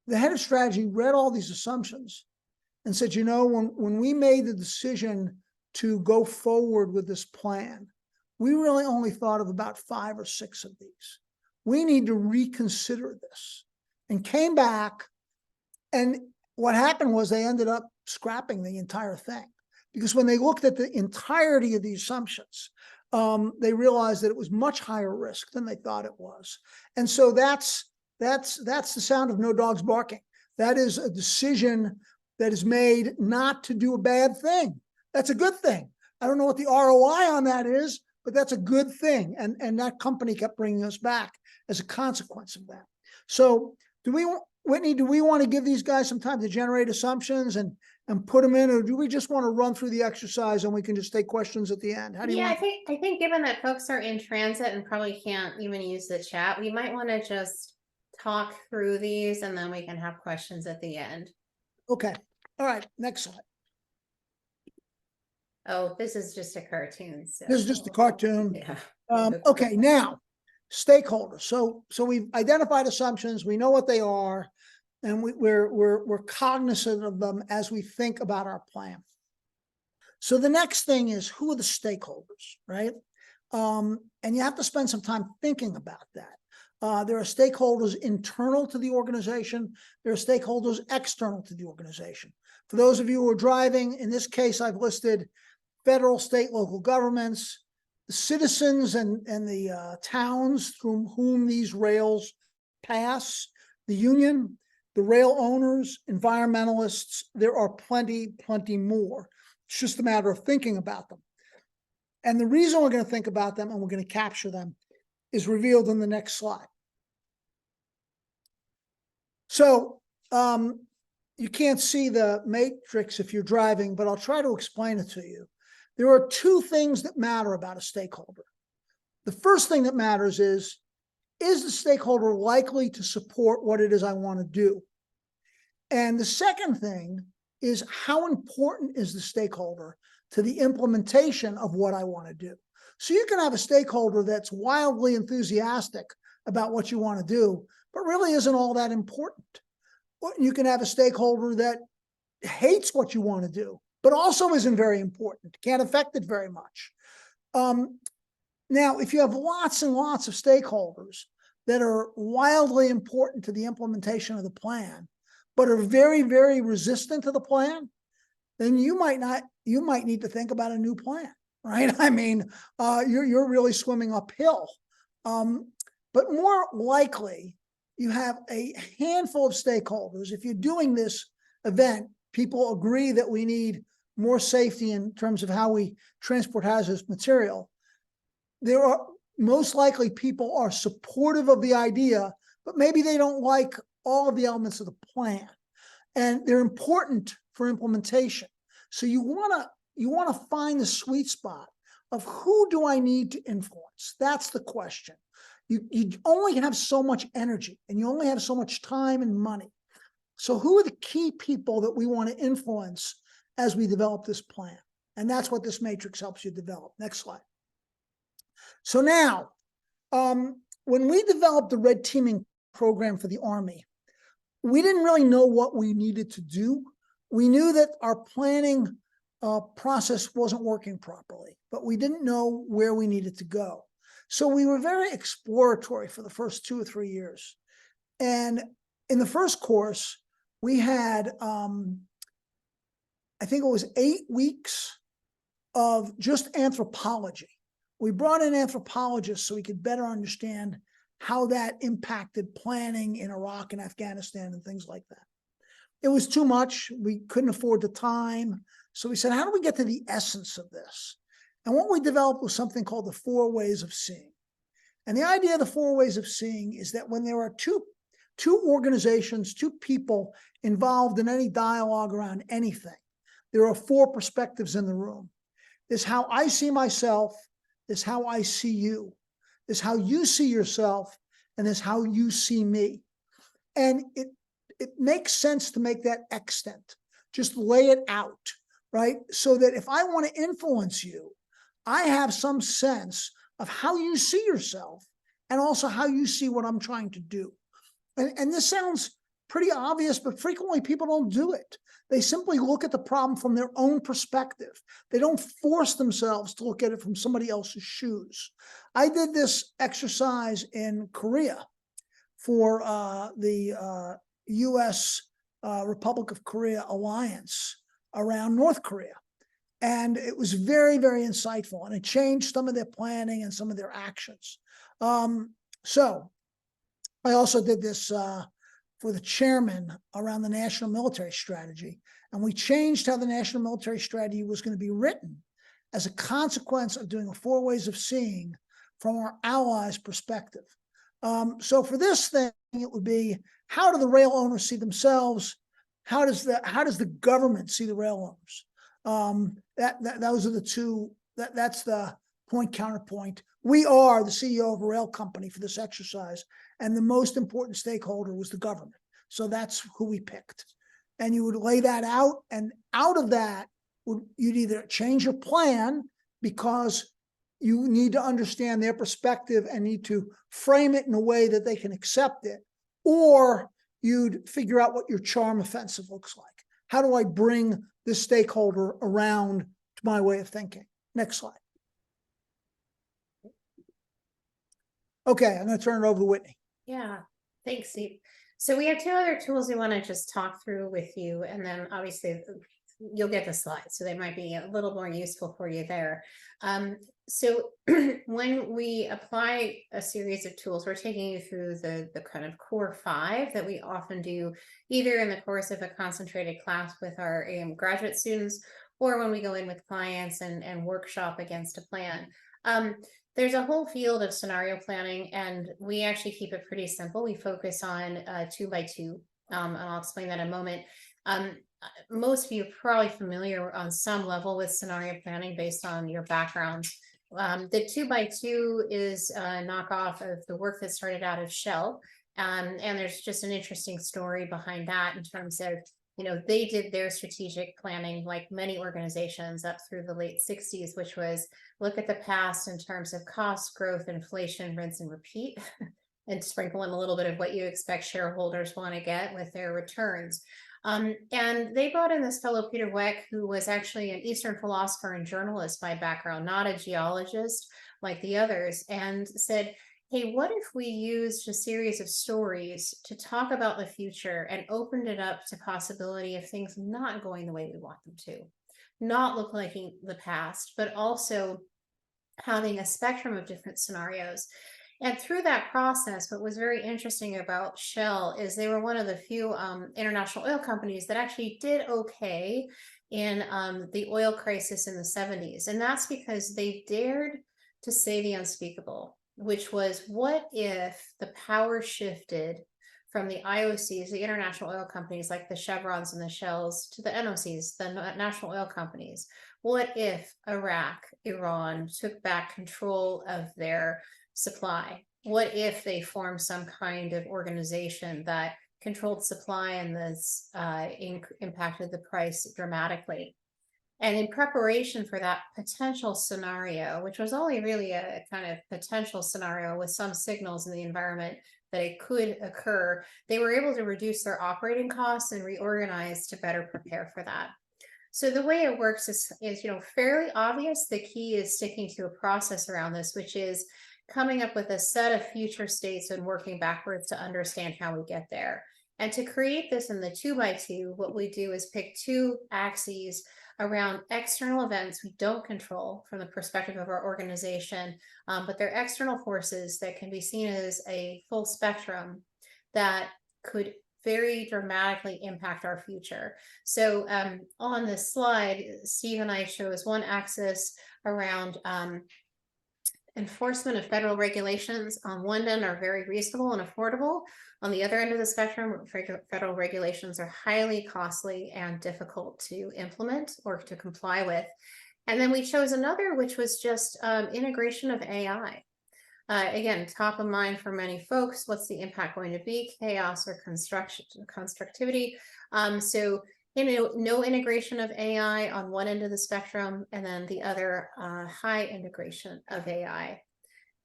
the head of strategy read all these assumptions and said, you know, when we made the decision to go forward with this plan, we really only thought of about 5 or 6 of these. We need to reconsider this. And came back, and what happened was they ended up scrapping the entire thing. Because when they looked at the entirety of the assumptions, they realized that it was much higher risk than they thought it was. And so that's the sound of no dogs barking. That is a decision that is made not to do a bad thing. That's a good thing. I don't know what the ROI on that is, but that's a good thing. And that company kept bringing us back as a consequence of that. So Whitney, do we want to give these guys some time to generate assumptions and put them in, or do we just want to run through the exercise and we can just take questions at the end? How do you want? I think given that folks are in transit and probably can't even use the chat, we might want to just talk through these and then we can have questions at the end. Okay. All right. Next slide. Oh, this is just a cartoon. So. This is just a cartoon. Yeah. Okay. Now, stakeholders. So we've identified assumptions. We know what they are, and we're cognizant of them as we think about our plan. So the next thing is, who are the stakeholders, right? And you have to spend some time thinking about that. There are stakeholders internal to the organization. There are stakeholders external to the organization. For those of you who are driving, in this case, I've listed federal, state, local governments, the citizens and the towns through whom these rails pass, the union, the rail owners, environmentalists. There are plenty more. It's just a matter of thinking about them. And the reason we're going to think about them and we're going to capture them is revealed in the next slide. So you can't see the matrix if you're driving, but I'll try to explain it to you. There are two things that matter about a stakeholder. The first thing that matters is the stakeholder likely to support what it is I want to do? And the second thing is, how important is the stakeholder to the implementation of what I want to do? So you can have a stakeholder that's wildly enthusiastic about what you want to do, but really isn't all that important. Or you can have a stakeholder that hates what you want to do, but also isn't very important, can't affect it very much. Now, if you have lots and lots of stakeholders that are wildly important to the implementation of the plan, but are very, very resistant to the plan, then you might need to think about a new plan, right? I mean, you're really swimming uphill. But more likely, you have a handful of stakeholders. If you're doing this event, people agree that we need more safety in terms of how we transport hazardous material. There are most likely people are supportive of the idea, but maybe they don't like all of the elements of the plan, and they're important for implementation. So you want to find the sweet spot of who do I need to influence? That's the question. You only have so much energy and you only have so much time and money. So who are the key people that we want to influence as we develop this plan? And that's what this matrix helps you develop. Next slide. So now, when we developed the red teaming program for the Army, we didn't really know what we needed to do. We knew that our planning process wasn't working properly, but we didn't know where we needed to go. So we were very exploratory for the first 2 or 3 years. And in the first course, we had, I think it was 8 weeks of just anthropology. We brought in anthropologists so we could better understand how that impacted planning in Iraq and Afghanistan and things like that. It was too much. We couldn't afford the time. So we said, how do we get to the essence of this? And what we developed was something called the 4 ways of seeing. And the idea of the 4 ways of seeing is that when there are two organizations, 2 people involved in any dialogue around anything, there are 4 perspectives in the room. There's how I see myself, there's how I see you, there's how you see yourself, and there's how you see me. And it makes sense to make that extant. Just lay it out, right? So that if I want to influence you, I have some sense of how you see yourself and also how you see what I'm trying to do. And this sounds pretty obvious, but frequently people don't do it. They simply look at the problem from their own perspective. They don't force themselves to look at it from somebody else's shoes. I did this exercise in Korea for the U.S. Republic of Korea alliance around North Korea. And it was very, very insightful, and it changed some of their planning and some of their actions. So I also did this for the chairman around the national military strategy. And we changed how the national military strategy was going to be written as a consequence of doing a 4 ways of seeing from our allies' perspective. So for this thing, it would be, how do the rail owners see themselves? How does the government see the rail owners? Those are the 2, that's the point counterpoint. We are the CEO of a rail company for this exercise, and the most important stakeholder was the government. So that's who we picked. And you would lay that out, and out of that, you'd either change your plan because you need to understand their perspective and need to frame it in a way that they can accept it, or you'd figure out what your charm offensive looks like. How do I bring this stakeholder around to my way of thinking? Next slide. Okay, I'm going to turn it over to Whitney. Yeah, thanks, Steve. So we have two other tools we want to just talk through with you, and then obviously you'll get the slides, so they might be a little more useful for you there. So when we apply a series of tools, we're taking you through the kind of core 5 that we often do either in the course of a concentrated class with our graduate students, or when we go in with clients and workshop against a plan. There's a whole field of scenario planning, and we actually keep it pretty simple. We focus on 2 by 2, and I'll explain that in a moment. Most of you are probably familiar on some level with scenario planning based on your backgrounds. The 2 by 2 is a knockoff of the work that started out of Shell. And there's just an interesting story behind that in terms of, you know, they did their strategic planning like many organizations up through the late 60s, which was look at the past in terms of cost, growth, inflation, rinse and repeat, and sprinkle in a little bit of what you expect shareholders want to get with their returns. And they brought in this fellow, Peter Weck, who was actually an Eastern philosopher and journalist by background, not a geologist like the others, and said, hey, what if we used a series of stories to talk about the future and opened it up to possibility of things not going the way we want them to, not look like the past, but also having a spectrum of different scenarios. And through that process, what was very interesting about Shell is they were one of the few international oil companies that actually did okay in the oil crisis in the 70s. And that's because they dared to say the unspeakable, which was, what if the power shifted from the IOCs, the international oil companies like the Chevrons and the Shells, to the NOCs, the national oil companies? What if Iraq, Iran took back control of their supply? What if they formed some kind of organization that controlled supply and this impacted the price dramatically? And in preparation for that potential scenario, which was only really a kind of potential scenario with some signals in the environment that it could occur, they were able to reduce their operating costs and reorganize to better prepare for that. So the way it works is fairly obvious. The key is sticking to a process around this, which is coming up with a set of future states and working backwards to understand how we get there. And to create this in the 2 by 2, what we do is pick 2 axes around external events we don't control from the perspective of our organization, but they're external forces that can be seen as a full spectrum that could very dramatically impact our future. So on this slide, Steve and I chose one axis around enforcement of federal regulations. On one end are very reasonable and affordable. On the other end of the spectrum, federal regulations are highly costly and difficult to implement or to comply with. And then we chose another, which was just integration of AI. Again, top of mind for many folks, what's the impact going to be? Chaos or constructivity. So no integration of AI on one end of the spectrum, and then the other high integration of AI.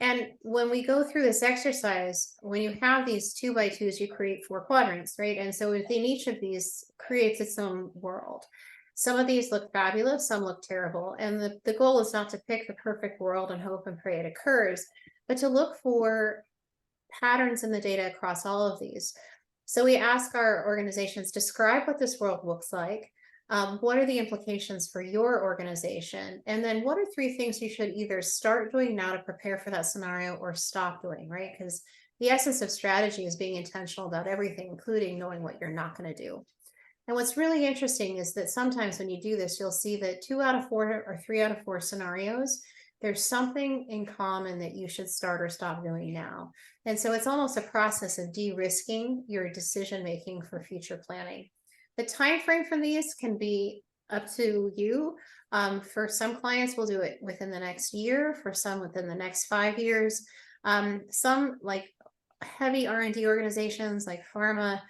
And when we go through this exercise, when you have these 2 by 2s, you create 4 quadrants, right? And so within each of these creates its own world. Some of these look fabulous, some look terrible. And the goal is not to pick the perfect world and hope and pray it occurs, but to look for patterns in the data across all of these. So we ask our organizations, describe what this world looks like. What are the implications for your organization? And then what are 3 things you should either start doing now to prepare for that scenario or stop doing, right? Because the essence of strategy is being intentional about everything, including knowing what you're not going to do. And what's really interesting is that sometimes when you do this, you'll see that 2 out of 4 or 3 out of 4 scenarios, there's something in common that you should start or stop doing now. And so it's almost a process of de-risking your decision-making for future planning. The time frame for these can be up to you. For some clients, we'll do it within the next year. For some, within the next 5 years. Some like heavy R&D organizations like pharma,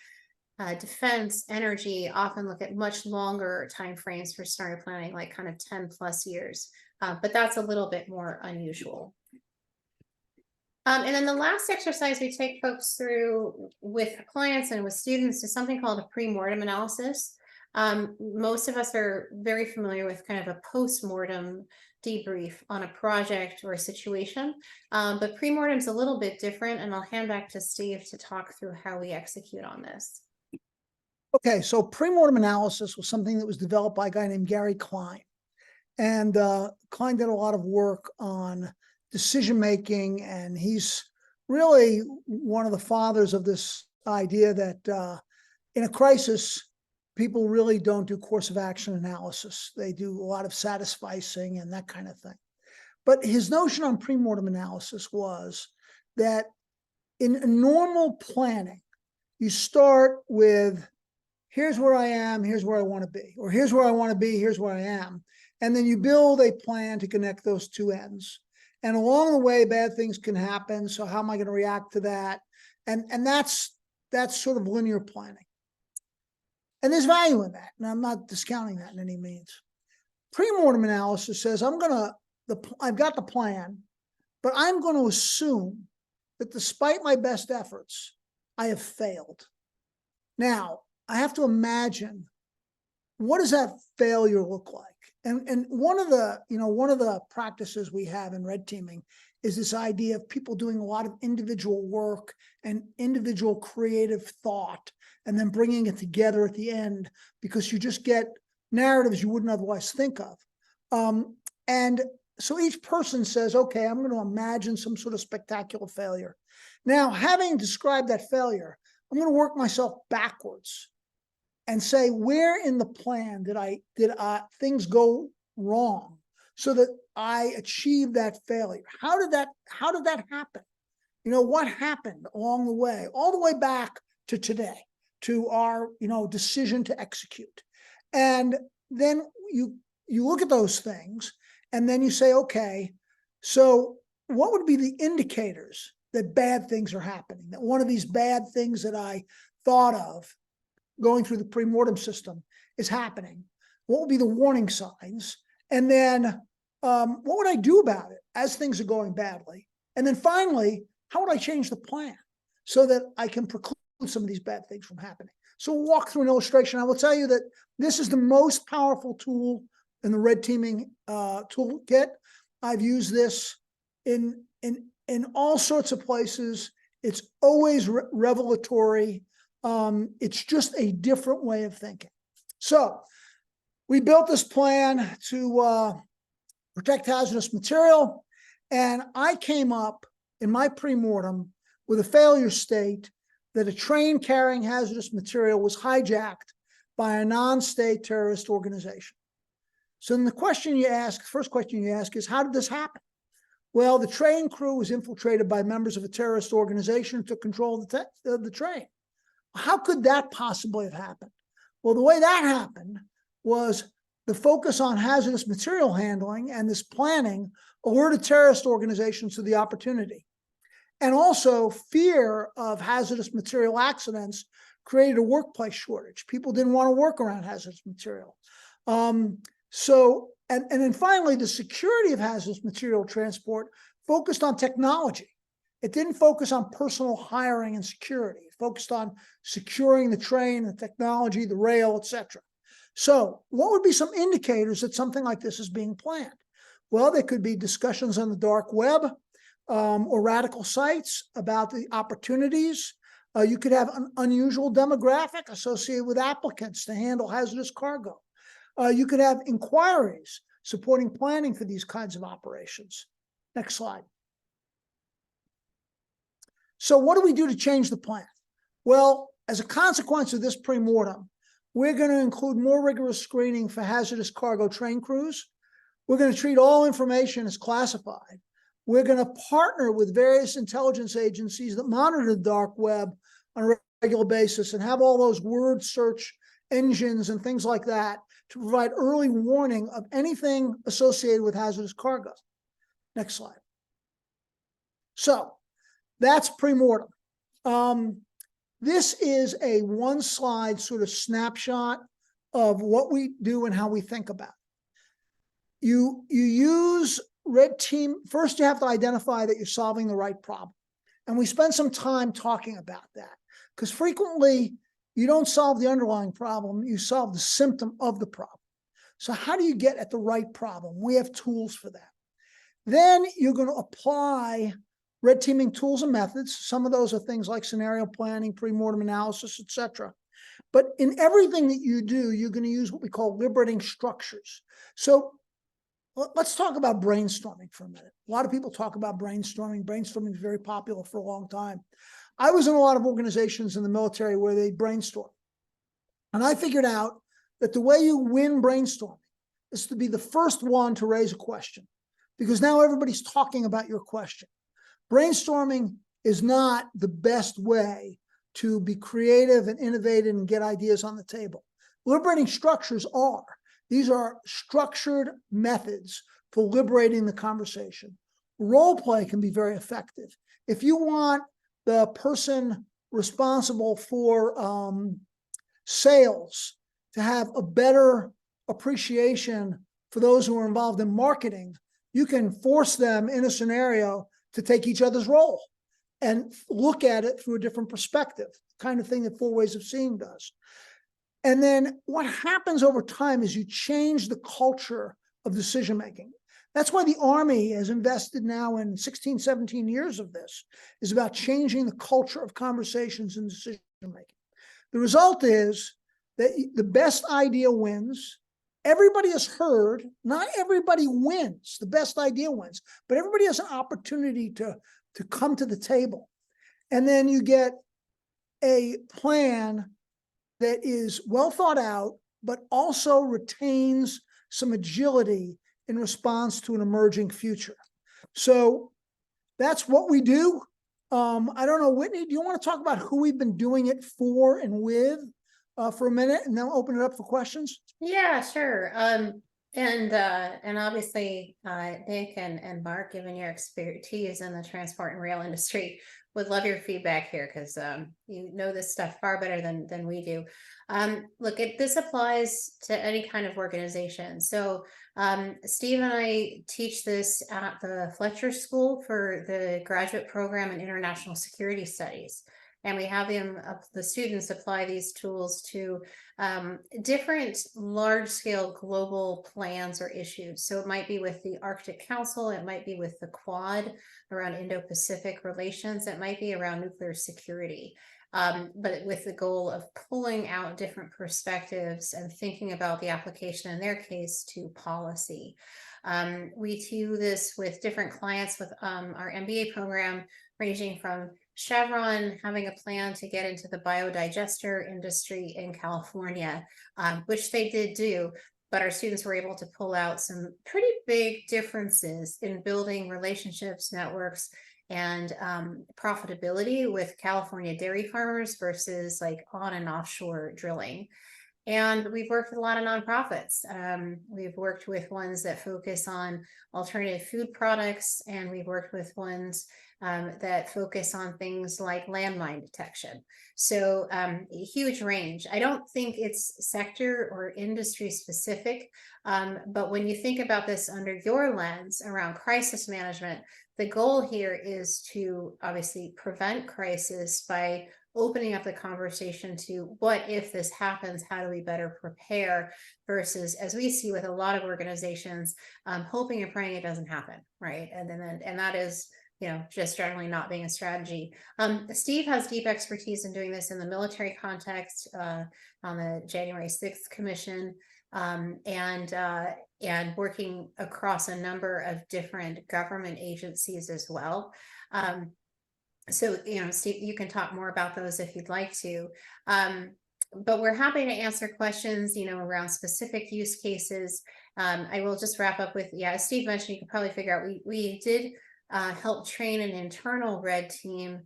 defense, energy often look at much longer timeframes for scenario planning, like kind of 10 plus years. But that's a little bit more unusual. And then the last exercise we take folks through with clients and with students is something called a pre-mortem analysis. Most of us are very familiar with kind of a post-mortem debrief on a project or a situation, but pre-mortem is a little bit different, and I'll hand back to Steve to talk through how we execute on this. Okay, so pre-mortem analysis was something that was developed by a guy named Gary Klein. And Klein did a lot of work on decision-making, and he's really one of the fathers of this idea that in a crisis, people really don't do course of action analysis. They do a lot of satisficing and that kind of thing. But his notion on pre-mortem analysis was that in normal planning, you start with, here's where I am, here's where I want to be, or here's where I want to be, here's where I am. And then you build a plan to connect those two ends. And along the way, bad things can happen. So how am I going to react to that? And that's sort of linear planning. And there's value in that. And I'm not discounting that in any means. Pre-mortem analysis says, I've got the plan, but I'm going to assume that despite my best efforts, I have failed. Now, I have to imagine, what does that failure look like? And one of the practices we have in red teaming is this idea of people doing a lot of individual work and individual creative thought, and then bringing it together at the end, because you just get narratives you wouldn't otherwise think of. And so each person says, okay, I'm going to imagine some sort of spectacular failure. Now, having described that failure, I'm going to work myself backwards and say, where in the plan did things go wrong so that I achieved that failure? How did that happen? What happened along the way, all the way back to today, to our, decision to execute. And then you look at those things, and then you say, okay, so what would be the indicators that bad things are happening, that one of these bad things that I thought of going through the pre-mortem system is happening? What would be the warning signs? And then what would I do about it as things are going badly? And then finally, how would I change the plan so that I can preclude some of these bad things from happening? So we'll walk through an illustration. I will tell you that this is the most powerful tool in the red teaming toolkit. I've used this in all sorts of places. It's always revelatory. It's just a different way of thinking. So we built this plan to protect hazardous material, and I came up in my pre-mortem with a failure state that a train carrying hazardous material was hijacked by a non-state terrorist organization. So then the first question you ask is, how did this happen? Well, the train crew was infiltrated by members of a terrorist organization who took control of the train. How could that possibly have happened? Well, the way that happened was the focus on hazardous material handling, and this planning alerted terrorist organizations to the opportunity. And also, fear of hazardous material accidents created a workplace shortage. People didn't want to work around hazardous material. And then finally, the security of hazardous material transport focused on technology. It didn't focus on personal hiring and security. It focused on securing the train, the technology, the rail, etc. So what would be some indicators that something like this is being planned? Well, there could be discussions on the dark web or radical sites about the opportunities. You could have an unusual demographic associated with applicants to handle hazardous cargo. You could have inquiries supporting planning for these kinds of operations. Next slide. So what do we do to change the plan? Well, as a consequence of this pre-mortem, we're going to include more rigorous screening for hazardous cargo train crews. We're going to treat all information as classified. We're going to partner with various intelligence agencies that monitor the dark web on a regular basis and have all those word search engines and things like that to provide early warning of anything associated with hazardous cargo. Next slide. So that's pre-mortem. This is a one-slide sort of snapshot of what we do and how we think about it. You use red team. First, you have to identify that you're solving the right problem. And we spend some time talking about that, because frequently you don't solve the underlying problem, you solve the symptom of the problem. So how do you get at the right problem? We have tools for that. Then you're going to apply red teaming tools and methods. Some of those are things like scenario planning, pre-mortem analysis, etc. But in everything that you do, you're going to use what we call liberating structures. So let's talk about brainstorming for a minute. A lot of people talk about brainstorming. Brainstorming is very popular for a long time. I was in a lot of organizations in the military where they brainstorm. And I figured out that the way you win brainstorming is to be the first one to raise a question, because now everybody's talking about your question. Brainstorming is not the best way to be creative and innovative and get ideas on the table. Liberating structures are. These are structured methods for liberating the conversation. Role play can be very effective. If you want the person responsible for sales to have a better appreciation for those who are involved in marketing, you can force them in a scenario to take each other's role and look at it through a different perspective, kind of thing that 4 Ways of Seeing does. And then what happens over time is you change the culture of decision-making. That's why the Army has invested now in 16, 17 years of this, is about changing the culture of conversations and decision-making. The result is that the best idea wins. Everybody is heard. Not everybody wins. The best idea wins, but everybody has an opportunity to come to the table. And then you get a plan that is well thought out, but also retains some agility in response to an emerging future. So that's what we do. I don't know, Whitney, do you want to talk about who we've been doing it for and with for a minute, and then we'll open it up for questions? Yeah, sure. And obviously, Nick and Mark, given your expertise in the transport and rail industry, would love your feedback here, because you know this stuff far better than we do. Look, this applies to any kind of organization. So Steve and I teach this at the Fletcher School for the graduate program in international security studies. And we have the students apply these tools to different large-scale global plans or issues. So it might be with the Arctic Council, it might be with the Quad around Indo-Pacific relations, it might be around nuclear security, but with the goal of pulling out different perspectives and thinking about the application in their case to policy. We do this with different clients with our MBA program, ranging from Chevron having a plan to get into the biodigester industry in California, which they did do, but our students were able to pull out some pretty big differences in building relationships, networks, and profitability with California dairy farmers versus like on and offshore drilling. And we've worked with a lot of nonprofits. We've worked with ones that focus on alternative food products, and we've worked with ones that focus on things like landmine detection. So a huge range. I don't think it's sector or industry specific, but when you think about this under your lens around crisis management, the goal here is to obviously prevent crisis by opening up the conversation to what if this happens, how do we better prepare, versus, as we see with a lot of organizations, hoping and praying it doesn't happen, right? And that is, just generally not being a strategy. Steve has deep expertise in doing this in the military context, on the January 6th Commission, and working across a number of different government agencies as well. So, Steve, you can talk more about those if you'd like to. But we're happy to answer questions, around specific use cases. I will just wrap up with, as Steve mentioned, you can probably figure out, we did help train an internal red team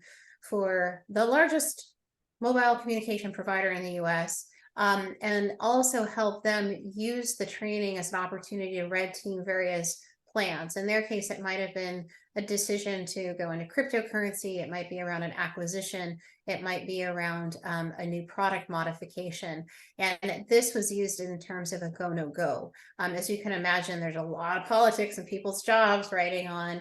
for the largest mobile communication provider in the US, and also help them use the training as an opportunity to red team various plans. In their case, it might have been a decision to go into cryptocurrency. It might be around an acquisition. It might be around a new product modification. And this was used in terms of a go, no go. As you can imagine, there's a lot of politics and people's jobs riding on,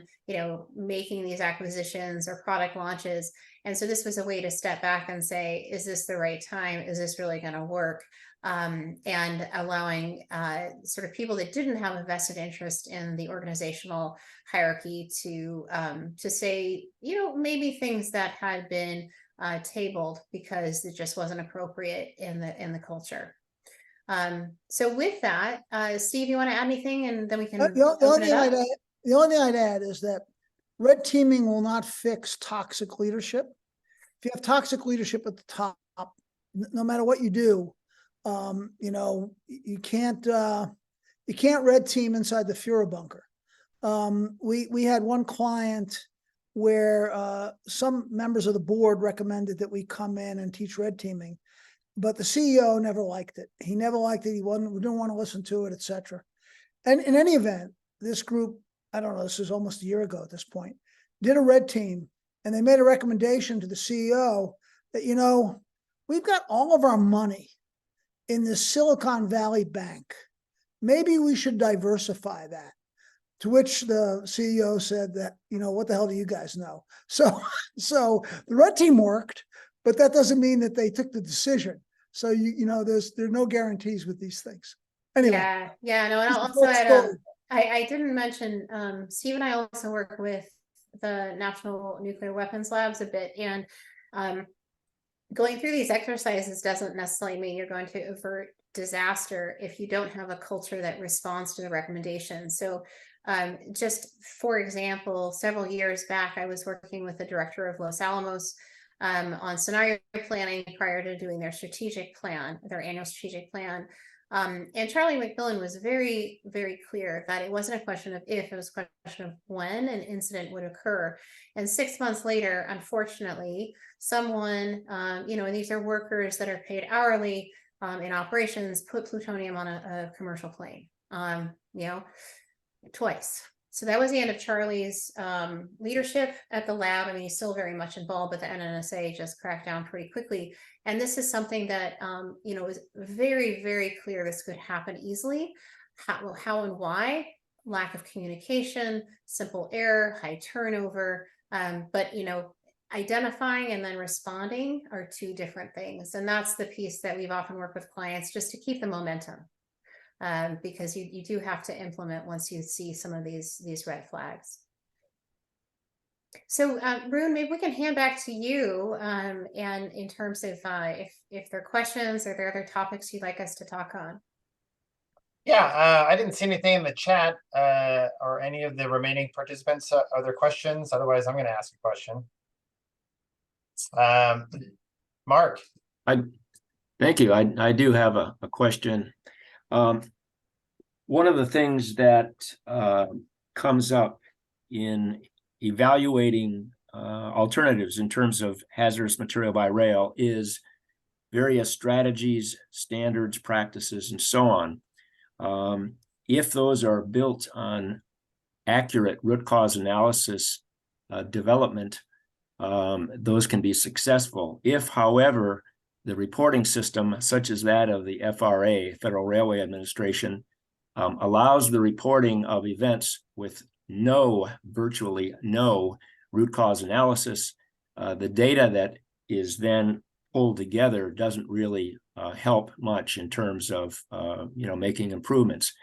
making these acquisitions or product launches. And so this was a way to step back and say, is this the right time? Is this really going to work? And allowing sort of people that didn't have a vested interest in the organizational hierarchy to say, maybe things that had been tabled because it just wasn't appropriate in the culture. So with that, Steve, you want to add anything, and then we can The open it up? the only thing I'd add is that red teaming will not fix toxic leadership. If you have toxic leadership at the top, no matter what you do, you can't red team inside the Führer bunker. We had one client where some members of the board recommended that we come in and teach red teaming, but the CEO never liked it. He never liked it. We didn't want to listen to it, etc. And in any event, this group, I don't know, this is almost a year ago at this point, did a red team, and they made a recommendation to the CEO that, we've got all of our money in the Silicon Valley Bank. Maybe we should diversify that. To which the CEO said that, what the hell do you guys know? So the red team worked, but that doesn't mean that they took the decision. So there's no guarantees with these things. Anyway. Yeah, no, and Just a also short I didn't mention Steve and I also work with the National Nuclear Weapons Labs a bit, and going through these exercises doesn't necessarily mean you're going to avert disaster if you don't have a culture that responds to the recommendations. So just for example, several years back, I was working with the director of Los Alamos on scenario planning prior to doing their strategic plan, their annual strategic plan. And Charlie McMillan was very, very clear that it wasn't a question of if, it was a question of when an incident would occur. And 6 months later, unfortunately, someone, and these are workers that are paid hourly in operations, put plutonium on a commercial plane, twice. So that was the end of Charlie's leadership at the lab. I mean, he's still very much involved, but the NNSA just cracked down pretty quickly. And this is something that, is very, very clear this could happen easily. How and why? Lack of communication, simple error, high turnover. But, identifying and then responding are two different things. And that's the piece that we've often worked with clients just to keep the momentum. Because you do have to implement once you see some of these red flags. So, Rune, maybe we can hand back to you, and in terms of if there are questions or there are other topics you'd like us to talk on. Yeah, I didn't see anything in the chat or any of the remaining participants. Are there questions? Otherwise, I'm going to ask a question. Mark. Thank you. I do have a question. One of the things that comes up in evaluating alternatives in terms of hazardous material by rail is various strategies, standards, practices, and so on. If those are built on accurate root cause analysis development, those can be successful. If, however, the reporting system, such as that of the FRA, Federal Railway Administration, allows the reporting of events with virtually no root cause analysis, the data that is then pulled together doesn't really help much in terms of making improvements.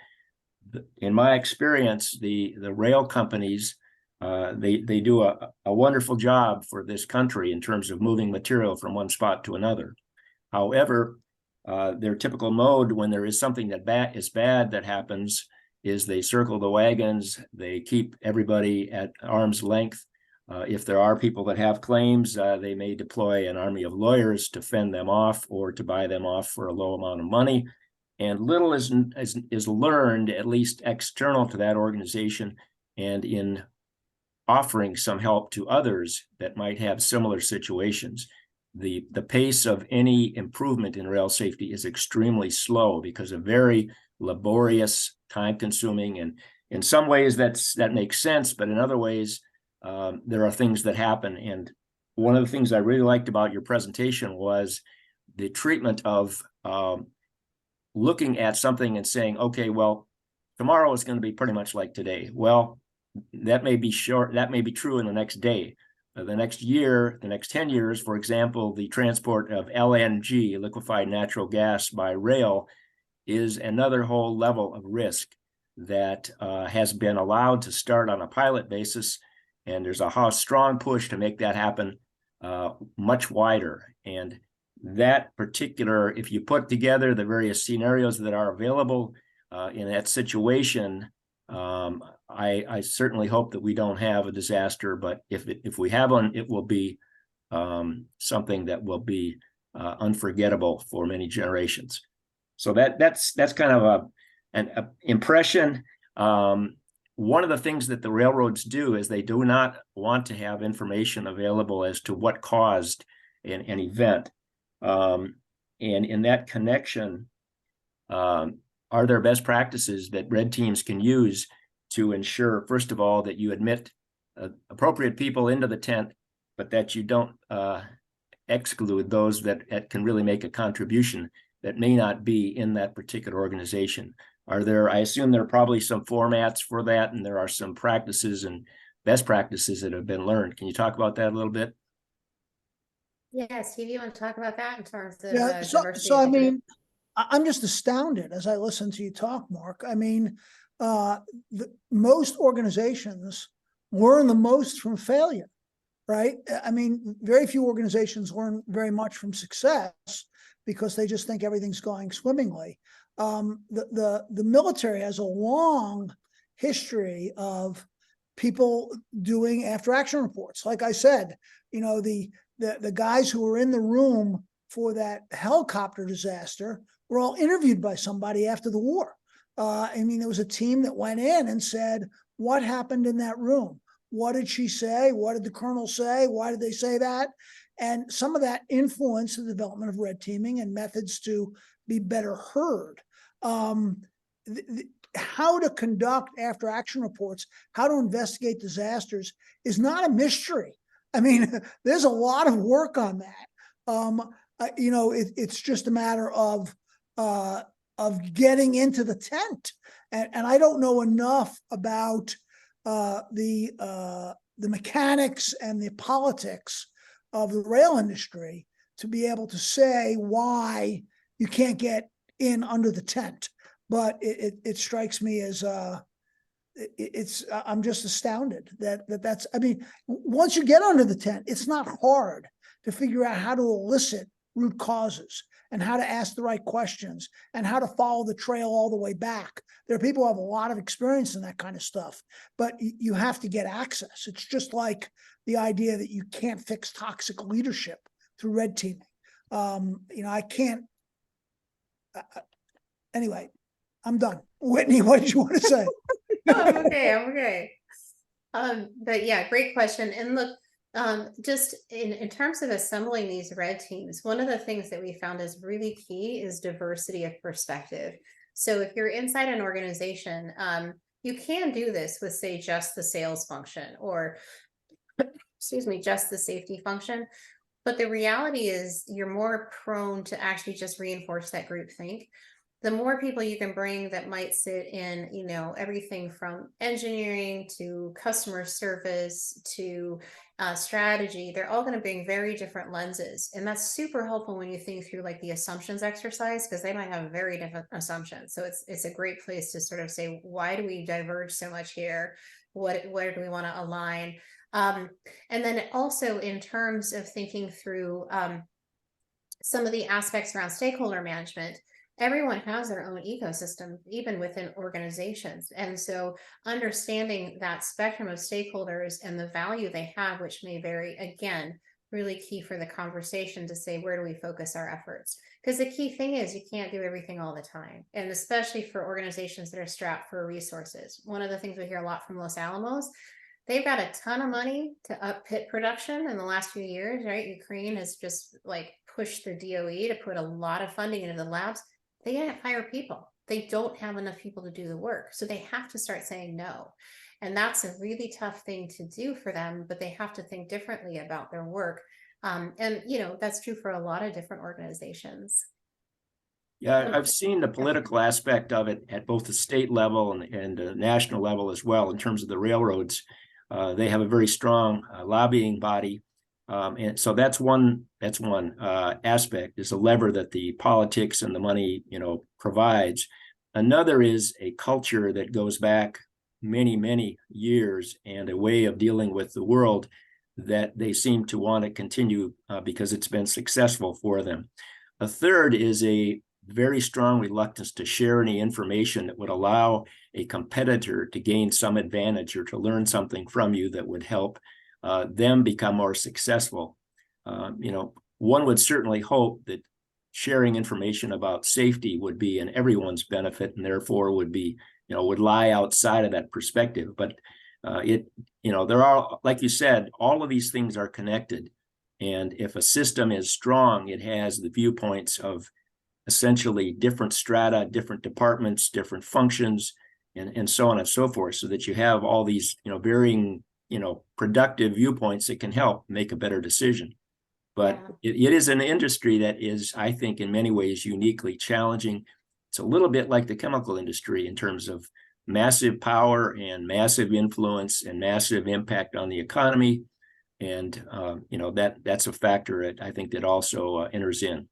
In my experience, the rail companies, they do a wonderful job for this country in terms of moving material from one spot to another. However, their typical mode when there is something that is bad that happens is they circle the wagons, they keep everybody at arm's length. If there are people that have claims, they may deploy an army of lawyers to fend them off or to buy them off for a low amount of money. And little is learned, at least external to that organization, and in offering some help to others that might have similar situations. The pace of any improvement in rail safety is extremely slow because of very laborious time consuming, and in some ways that makes sense, but in other ways there are things that happen. And one of the things I really liked about your presentation was the treatment of looking at something and saying, okay, well, tomorrow is going to be pretty much like today. Well, that may be true in the next day. The next year, the next 10 years, for example, the transport of LNG, liquefied natural gas, by rail is another whole level of risk that has been allowed to start on a pilot basis. And there's a strong push to make that happen much wider. And that particular, if you put together the various scenarios that are available in that situation, I certainly hope that we don't have a disaster, but if we have one, it will be something that will be unforgettable for many generations. So that's kind of an impression. One of the things that the railroads do is they do not want to have information available as to what caused an event. And in that connection, are there best practices that red teams can use to ensure, first of all, that you admit appropriate people into the tent, but that you don't exclude those that can really make a contribution that may not be in that particular organization? I assume there are probably some formats for that, and there are some practices and best practices that have been learned. Can you talk about that a little bit? Yeah, Steve, you want to talk about that in terms of diversity? So I mean, I'm just astounded as I listen to you talk, Mark. I mean, most organizations learn the most from failure, right? I mean, very few organizations learn very much from success because they just think everything's going swimmingly. The military has a long history of people doing after action reports. Like I said, you know, the guys who were in the room for that helicopter disaster were all interviewed by somebody after the war. I mean, there was a team that went in and said, what happened in that room? What did she say? What did the colonel say? Why did they say that? And some of that influenced the development of red teaming and methods to be better heard. How to conduct after action reports, how to investigate disasters is not a mystery. I mean, there's a lot of work on that. You know, it's just a matter of getting into the tent. And I don't know enough about the mechanics and the politics of the rail industry to be able to say why you can't get in under the tent. But it strikes me as I'm just astounded that's, I mean, once you get under the tent, it's not hard to figure out how to elicit root causes and how to ask the right questions and how to follow the trail all the way back. There are people who have a lot of experience in that kind of stuff, but you have to get access. It's just like the idea that you can't fix toxic leadership through red teaming. You know, I can't. Anyway, I'm done. Whitney, what did you want to say? I'm okay. But yeah, great question. And look, just in terms of assembling these red teams, one of the things that we found is really key is diversity of perspective. So if you're inside an organization, you can do this with, say, just the sales function or, excuse me, just the safety function. But the reality is you're more prone to actually just reinforce that groupthink. The more people you can bring that might sit in, you know, everything from engineering to customer service to strategy, they're all going to bring very different lenses. And that's super helpful when you think through like the assumptions exercise, because they might have very different assumptions. So it's a great place to sort of say, why do we diverge so much here? Where do we want to align? And then also in terms of thinking through some of the aspects around stakeholder management, everyone has their own ecosystem, even within organizations. And so understanding that spectrum of stakeholders and the value they have, which may vary, again, really key for the conversation to say, where do we focus our efforts? Because the key thing is you can't do everything all the time. And especially for organizations that are strapped for resources. One of the things we hear a lot from Los Alamos, they've got a ton of money to up pit production in the last few years, right? Ukraine has just like pushed the DOE to put a lot of funding into the labs. They can't hire people. they don't have enough people to do the work. So they have to start saying no. And that's a really tough thing to do for them, but they have to think differently about their work. And, you know, that's true for a lot of different organizations. Yeah, I've seen the political aspect of it at both the state level and the national level as well. In terms of the railroads, they have a very strong lobbying body, and so that's one aspect, is a lever that the politics and the money, you know, provides. Another is a culture that goes back many years and a way of dealing with the world that they seem to want to continue because it's been successful for them. A third is a very strong reluctance to share any information that would allow a competitor to gain some advantage or to learn something from you that would help them become more successful. You know, one would certainly hope that sharing information about safety would be in everyone's benefit, and therefore would be, you know, would lie outside of that perspective. But you know, there are, like you said, all of these things are connected. And if a system is strong, it has the viewpoints of essentially different strata, different departments, different functions, and so on and so forth, so that you have all these, you know, varying, you know, productive viewpoints that can help make a better decision. But it is an industry that is, I think, in many ways uniquely challenging. It's a little bit like the chemical industry in terms of massive power and massive influence and massive impact on the economy. And, you know, that's a factor that I think that also enters in.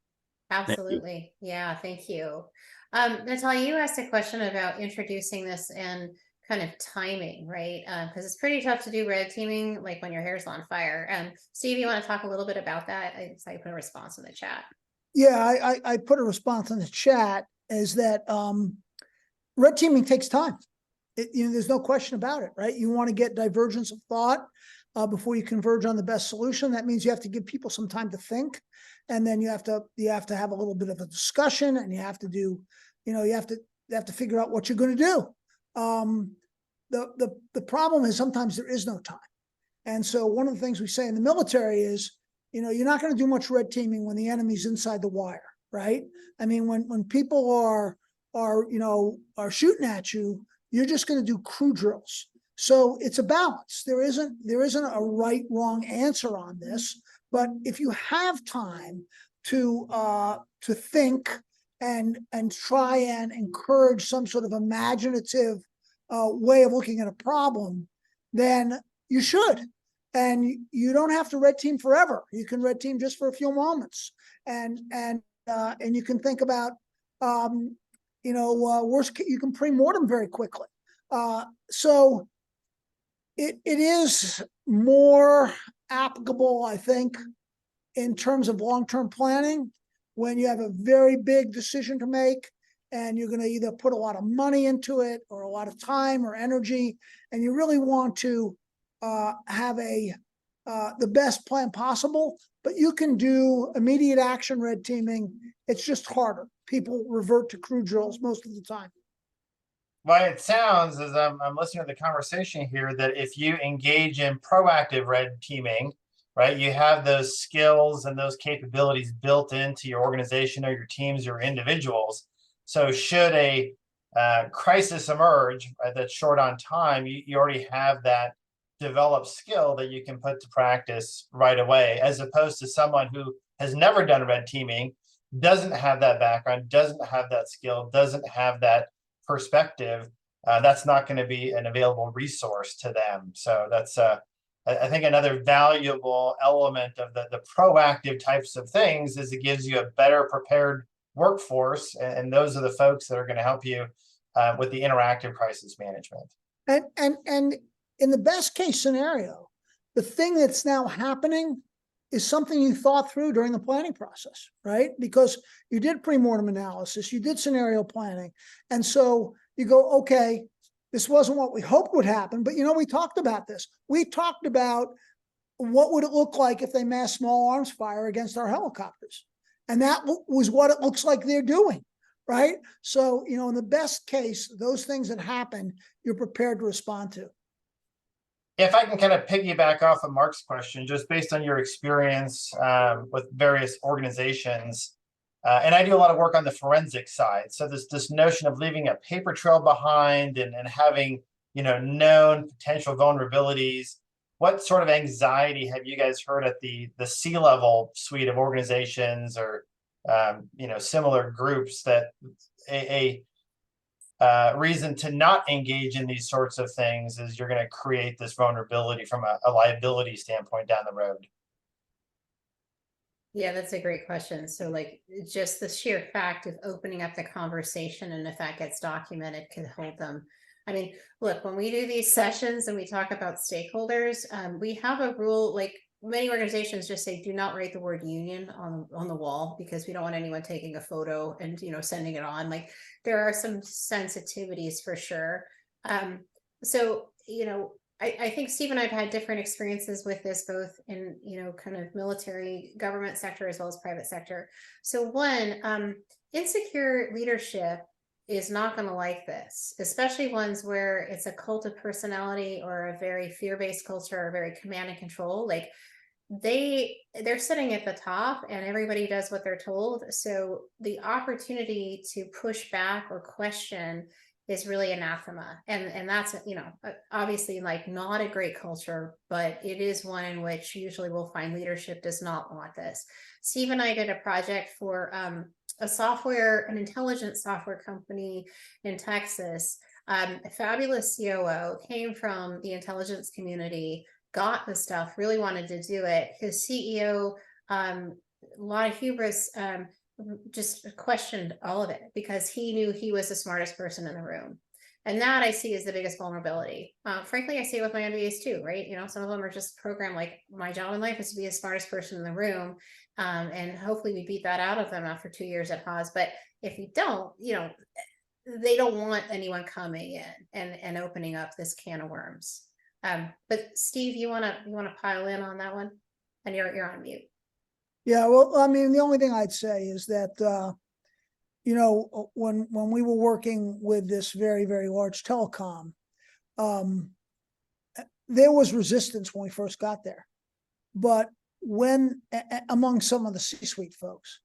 Absolutely. Yeah, thank you. Natalia, you asked a question about introducing this and kind of timing, right? Because it's pretty tough to do red teaming, like when your hair's on fire. Steve, you want to talk a little bit about that? I put a response in the chat. Yeah, I put a response in the chat, is that red teaming takes time. You know, there's no question about it, right? You want to get divergence of thought before you converge on the best solution. That means you have to give people some time to think, and then you have to have a little bit of a discussion, and you have to do, you know, you have to figure out what you're going to do. The problem is sometimes there is no time, and so one of the things we say in the military is, you know, you're not going to do much red teaming when the enemy's inside the wire, right? I mean, when people are shooting at you, you're just going to do crew drills. So it's a balance. There isn't a right, wrong answer on this. But if you have time to think and try and encourage some sort of imaginative way of looking at a problem, then you should. And you don't have to red team forever. You can red team just for a few moments, and you can think about you can pre-mortem very quickly. So it is more applicable, I think, in terms of long-term planning, when you have a very big decision to make and you're going to either put a lot of money into it or a lot of time or energy, and you really want to have the best plan possible. But you can do immediate action red teaming. It's just harder. People revert to crew drills most of the time. Well, it sounds, as I'm listening to the conversation here, that if you engage in proactive red teaming, right, you have those skills and those capabilities built into your organization or your teams, your individuals. So should a crisis emerge that's short on time, you already have that developed skill that you can put to practice right away, as opposed to someone who has never done red teaming, doesn't have that background, doesn't have that skill, doesn't have that perspective. That's not going to be an available resource to them. So that's I think another valuable element of the proactive types of things is it gives you a better prepared workforce, and those are the folks that are going to help you with the interactive crisis management. And in the best case scenario, the thing that's now happening is something you thought through during the planning process, right? Because you did pre-mortem analysis, you did scenario planning. And so you go, okay, this wasn't what we hoped would happen, but we talked about this. We talked about what would it look like if they mass small arms fire against our helicopters. And that was what it looks like they're doing, right? So, in the best case, those things that happen, you're prepared to respond to. If I can kind of piggyback off of Mark's question, just based on your experience with various organizations, And I do a lot of work on the forensic side. So this notion of leaving a paper trail behind and having, you know, known potential vulnerabilities. What sort of anxiety have you guys heard at the C-level suite of organizations or you know, similar groups that a reason to not engage in these sorts of things is you're going to create this vulnerability from a liability standpoint down the road? Yeah, that's a great question. So like just the sheer fact of opening up the conversation, and if that gets documented, could hold them. I mean, look, when we do these sessions and we talk about stakeholders, we have a rule, like many organizations just say, do not write the word union on the wall, because we don't want anyone taking a photo and, you know, sending it on. Like there are some sensitivities for sure. So, you know, I think Steve and I've had different experiences with this, both in, you know, kind of military government sector as well as private sector. So one, insecure leadership is not going to like this, especially ones where it's a cult of personality or a very fear-based culture or very command and control. Like they're sitting at the top and everybody does what they're told. So the opportunity to push back or question is really anathema. And that's, you know, obviously like not a great culture, but it is one in which usually we'll find leadership does not want this. Steve and I did a project for an intelligence software company in Texas. A fabulous COO, came from the intelligence community, got the stuff, really wanted to do it. His CEO, a lot of hubris, just questioned all of it because he knew he was the smartest person in the room. And that I see as the biggest vulnerability. Frankly, I see it with my MBAs too, right? You know, some of them are just programmed like my job in life is to be the smartest person in the room. And hopefully we beat that out of them after 2 years at HAAS. But if we don't, you know, they don't want anyone coming in and opening up this can of worms. But Steve, you wanna pile in on that one? And you're on mute. Yeah, well, I mean, the only thing I'd say is that, you know, when we were working with this very, very large telecom, there was resistance when we first got there, but when among some of the C-suite folks,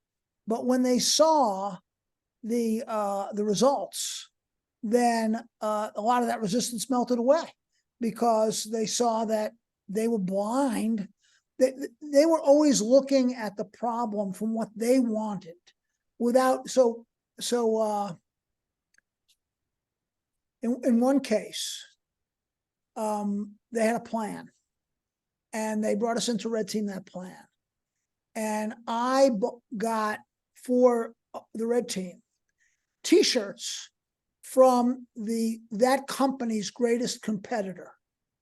but when they saw the results, then a lot of that resistance melted away because they saw that they were blind. They were always looking at the problem from what they wanted without, in one case, they had a plan and they brought us into Red Team that plan. And I got for the Red Team T-shirts from that company's greatest competitor,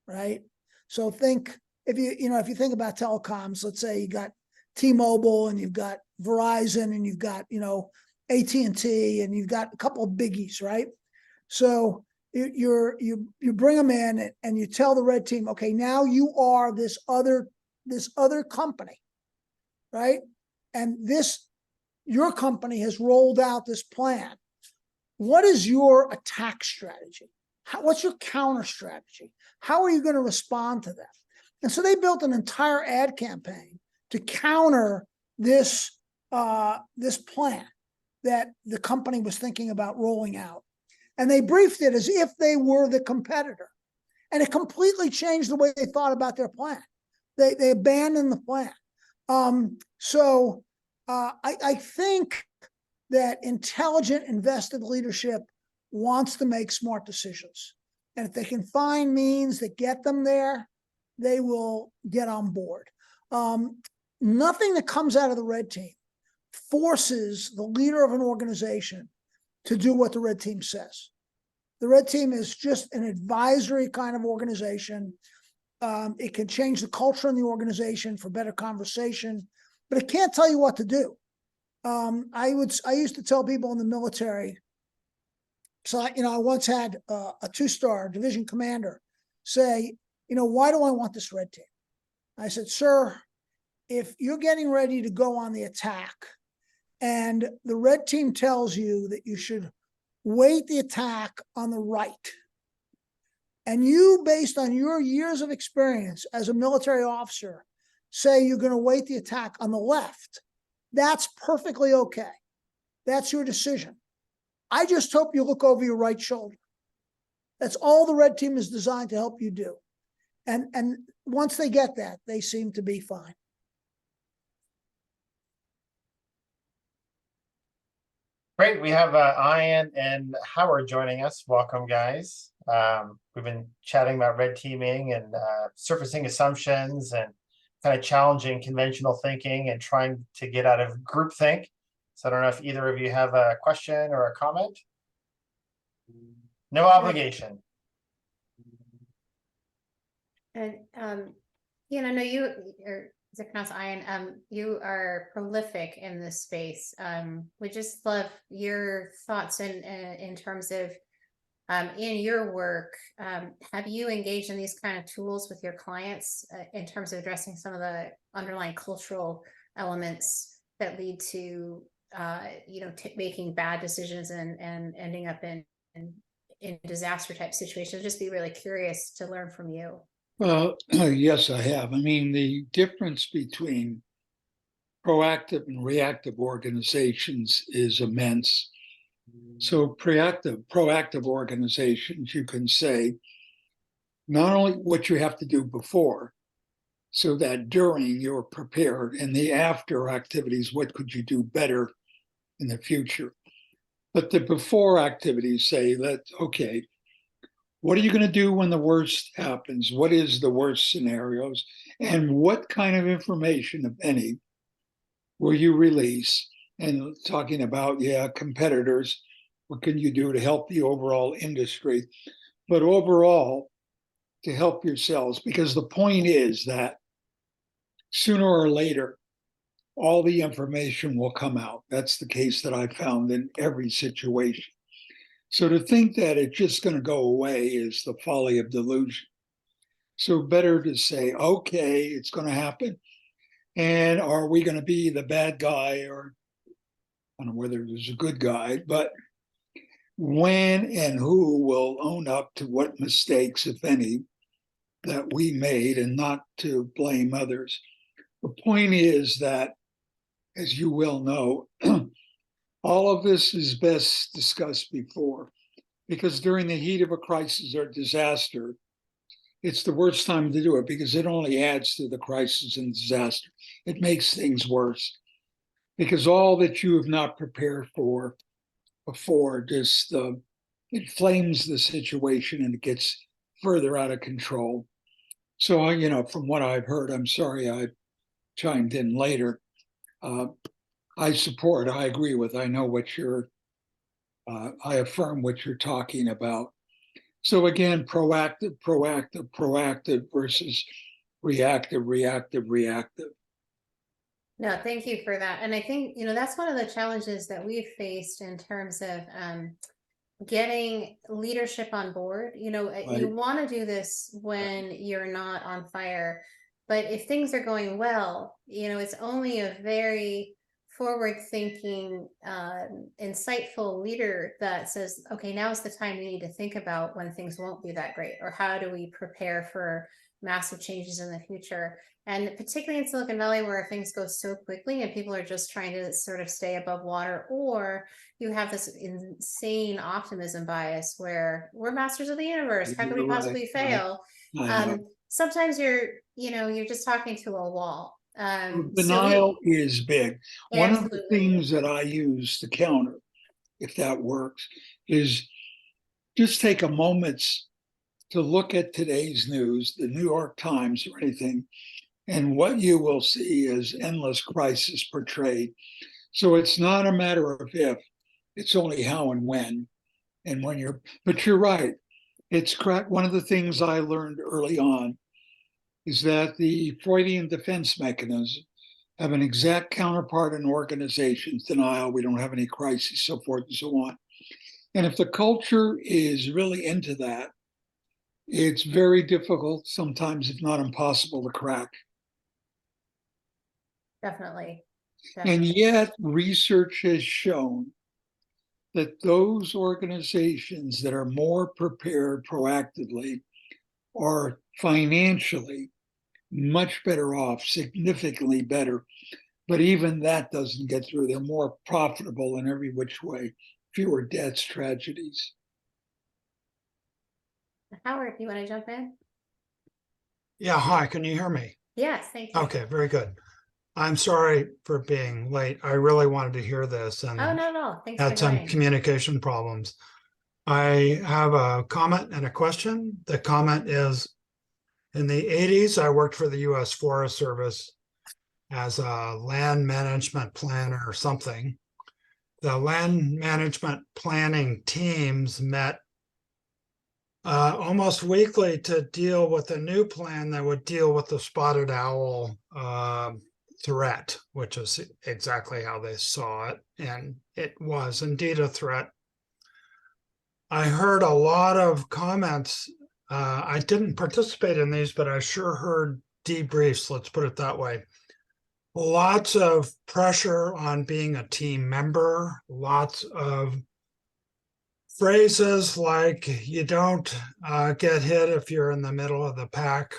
right? So think, if you think about telecoms, let's say you got T-Mobile and you've got Verizon and you've got, you know, AT&T and you've got a couple of biggies, right? So you bring them in and you tell the Red Team, okay, now you are this other company, right? And your company has rolled out this plan. What is your attack strategy? What's your counter strategy? How are you going to respond to that? And so they built an entire ad campaign to counter this plan that the company was thinking about rolling out. And they briefed it as if they were the competitor. And it completely changed the way they thought about their plan. They abandoned the plan. I think that intelligent, invested leadership wants to make smart decisions. And if they can find means that get them there, they will get on board. Nothing that comes out of the Red Team forces the leader of an organization to do what the Red Team says. The Red Team is just an advisory kind of organization. It can change the culture in the organization for better conversation, but it can't tell you what to do. I used to tell people in the military. So I once had a 2-star division commander say, why do I want this Red Team? I said, sir, if you're getting ready to go on the attack and the Red Team tells you that you should wait the attack on the right, and you, based on your years of experience as a military officer, say you're going to wait the attack on the left, that's perfectly okay. That's your decision. I just hope you look over your right shoulder. That's all the red team is designed to help you do. And once they get that, they seem to be fine. Great. We have Ian and Howard joining us. Welcome, guys. We've been chatting about red teaming and surfacing assumptions and kind of challenging conventional thinking and trying to get out of groupthink. So I don't know if either of you have a question or a comment. No obligation. And I know you, or is it pronounced Ian? You are prolific in this space. We just love your thoughts in terms of in your work. Have you engaged in these kind of tools with your clients in terms of addressing some of the underlying cultural elements that lead to making bad decisions and ending up in disaster type situations? Just be really curious to learn from you. Well, yes, I have. I mean, the difference between proactive and reactive organizations is immense. So proactive organizations, you can say not only what you have to do before, so that during you're prepared, and the after activities, what could you do better in the future? But the before activities say that, okay, what are you going to do when the worst happens? What is the worst scenarios? And what kind of information, if any, will you release? And talking about, competitors, what can you do to help the overall industry? But overall, to help yourselves, because the point is that sooner or later, all the information will come out. That's the case that I found in every situation. So to think that it's just going to go away is the folly of delusion. So better to say, okay, it's going to happen. And are we going to be the bad guy, or I don't know whether there's a good guy, but when and who will own up to what mistakes, if any, that we made, and not to blame others. The point is that, as you well know, all of this is best discussed before, because during the heat of a crisis or disaster, it's the worst time to do it, because it only adds to the crisis and disaster. It makes things worse, because all that you have not prepared for before just inflames the situation and it gets further out of control. So, from what I've heard, I'm sorry I chimed in later. I agree with, I know what I affirm what you're talking about. So again, proactive versus reactive. No, thank you for that. And I think, that's one of the challenges that we've faced in terms of getting leadership on board. Right. You want to do this when you're not on fire, but if things are going well, it's only a very forward-thinking, insightful leader that says, okay, now's the time we need to think about when things won't be that great, or how do we prepare for massive changes in the future. And particularly in Silicon Valley, where things go so quickly and people are just trying to sort of stay above water, or you have this insane optimism bias where we're masters of the universe, how could we possibly fail? Sometimes you're just talking to a wall. Denial is big. One of the Absolutely. things that I use to counter, if that works, is just take a moment to look at today's news, the New York Times or anything, and what you will see is endless crisis portrayed. So it's not a matter of if, it's only how and when. And but you're right. It's correct. One of the things I learned early on is that the Freudian defense mechanism have an exact counterpart in organizations: denial, we don't have any crises, so forth and so on. And if the culture is really into that, it's very difficult, sometimes if not impossible, to crack. Definitely. And yet research has shown that those organizations that are more prepared proactively are financially much better off, significantly better, But even that doesn't get through. They're more profitable in every which way, fewer deaths, tragedies. Howard, you want to jump in? Yeah, hi, can you hear me? Yes, thank you. Okay, very good. I'm sorry for being late. I really wanted to hear this and Oh, not at all. Thanks had for some joining. communication problems. I have a comment and a question. The comment is, in the 80s, I worked for the US Forest Service as a land management planner or something. The land management planning teams met almost weekly to deal with a new plan that would deal with the spotted owl threat, which is exactly how they saw it. And it was indeed a threat. I heard a lot of comments. I didn't participate in these, but I sure heard debriefs, let's put it that way. Lots of pressure on being a team member, lots of phrases like you don't get hit if you're in the middle of the pack.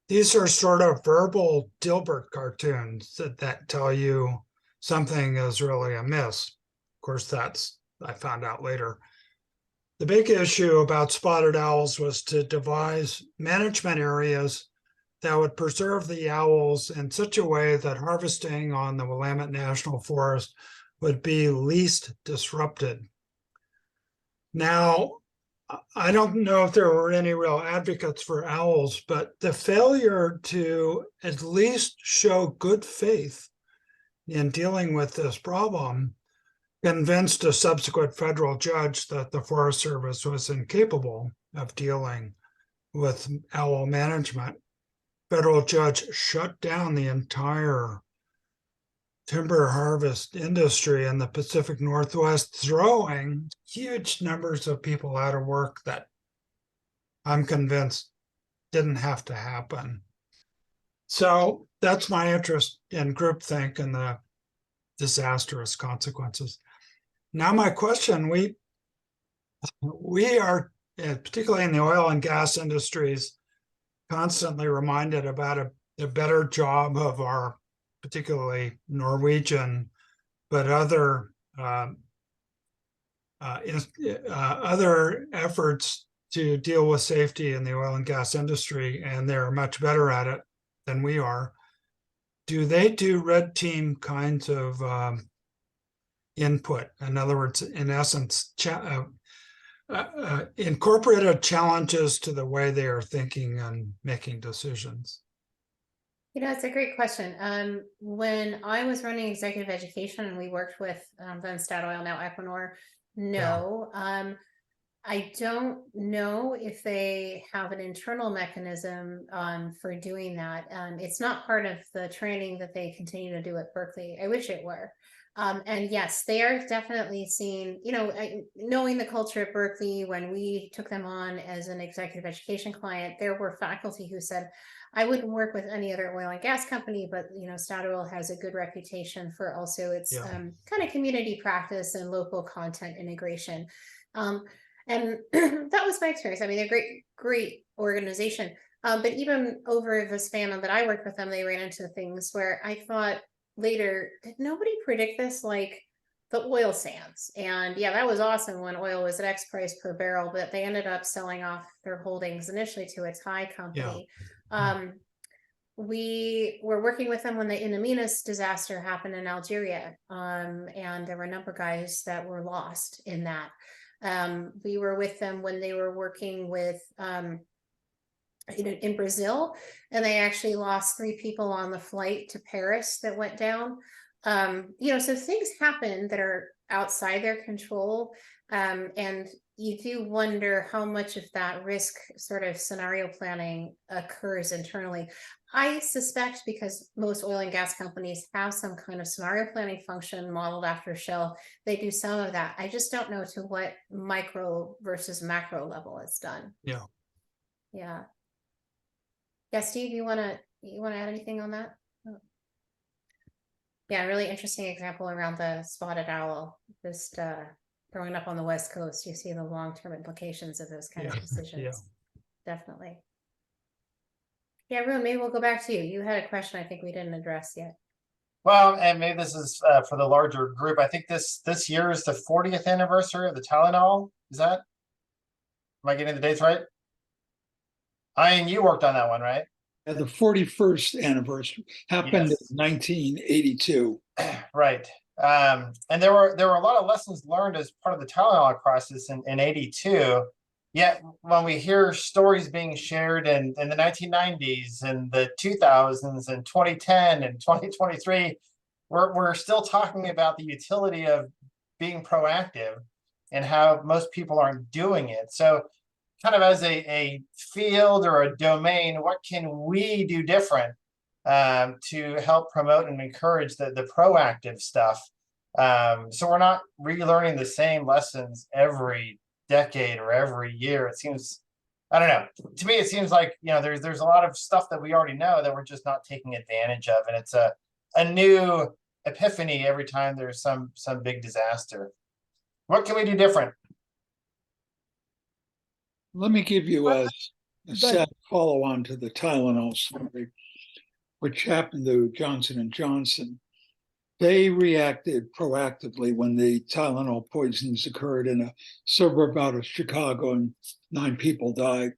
These are sort of verbal Dilbert cartoons that tell you something is really amiss. Of course, I found out later. The big issue about spotted owls was to devise management areas that would preserve the owls in such a way that harvesting on the Willamette National Forest would be least disrupted. Now, I don't know if there were any real advocates for owls, but the failure to at least show good faith in dealing with this problem convinced a subsequent federal judge that the Forest Service was incapable of dealing with owl management. Federal judge shut down the entire timber harvest industry in the Pacific Northwest, throwing huge numbers of people out of work that I'm convinced didn't have to happen. So that's my interest in groupthink and the disastrous consequences. Now my question, we are, particularly in the oil and gas industries, constantly reminded about a better job of our, particularly Norwegian, but other efforts to deal with safety in the oil and gas industry, and they're much better at it than we are. Do they do red team kinds of input? In other words, in essence, incorporated challenges to the way they are thinking and making decisions? You know, it's a great question. When I was running executive education and we worked with then Statoil, now Equinor, no. I don't know if they have an internal mechanism for doing that. It's not part of the training that they continue to do at Berkeley. I wish it were. And yes, they are definitely seeing, you know, knowing the culture at Berkeley, when we took them on as an executive education client, there were faculty who said, I wouldn't work with any other oil and gas company, but, you know, Statoil has a good reputation for also its kind of community practice and local content integration. And that was my experience. I mean, they're great organization. But even over the span that I worked with them, they ran into things where I thought later, did nobody predict this? Like the oil sands. And yeah, that was awesome when oil was at X price per barrel, but they ended up selling off their holdings initially to a Thai company. We were working with them when the In Amenas disaster happened in Algeria. And there were a number of guys that were lost in that. We were with them when they were working with in Brazil, and they actually lost 3 people on the flight to Paris that went down. You know, so things happen that are outside their control. And you do wonder how much of that risk sort of scenario planning occurs internally. I suspect because most oil and gas companies have some kind of scenario planning function modeled after Shell, they do some of that. I just don't know to what micro versus macro level it's done. Yeah. Steve, you want to add anything on that? Yeah, really interesting example around the spotted owl. Just growing up on the West Coast, you see the long-term implications of those kind of decisions. Definitely. Yeah, Ruben, maybe we'll go back to you. You had a question I think we didn't address yet. Well, and maybe this is for the larger group. I think this year is the 40th anniversary of the Tylenol. Is that? Am I getting the dates right? Ian, you worked on that one, right? The 41st anniversary happened Yes. in 1982. Right. And there were a lot of lessons learned as part of the Tylenol crisis in 82. Yet when we hear stories being shared in the 1990s and the 2000s and 2010 and 2023, we're still talking about the utility of being proactive and how most people aren't doing it. So kind of as a field or a domain, what can we do different to help promote and encourage the proactive stuff? So we're not relearning the same lessons every decade or every year. It seems, I don't know. To me, it seems like, you know, there's a lot of stuff that we already know that we're just not taking advantage of, and it's a new epiphany every time there's some big disaster. What can we do different? Let me give you a But- sad follow-on to the Tylenol story, which happened to Johnson & Johnson. They reacted proactively when the Tylenol poisonings occurred in a suburb out of Chicago and 9 people died.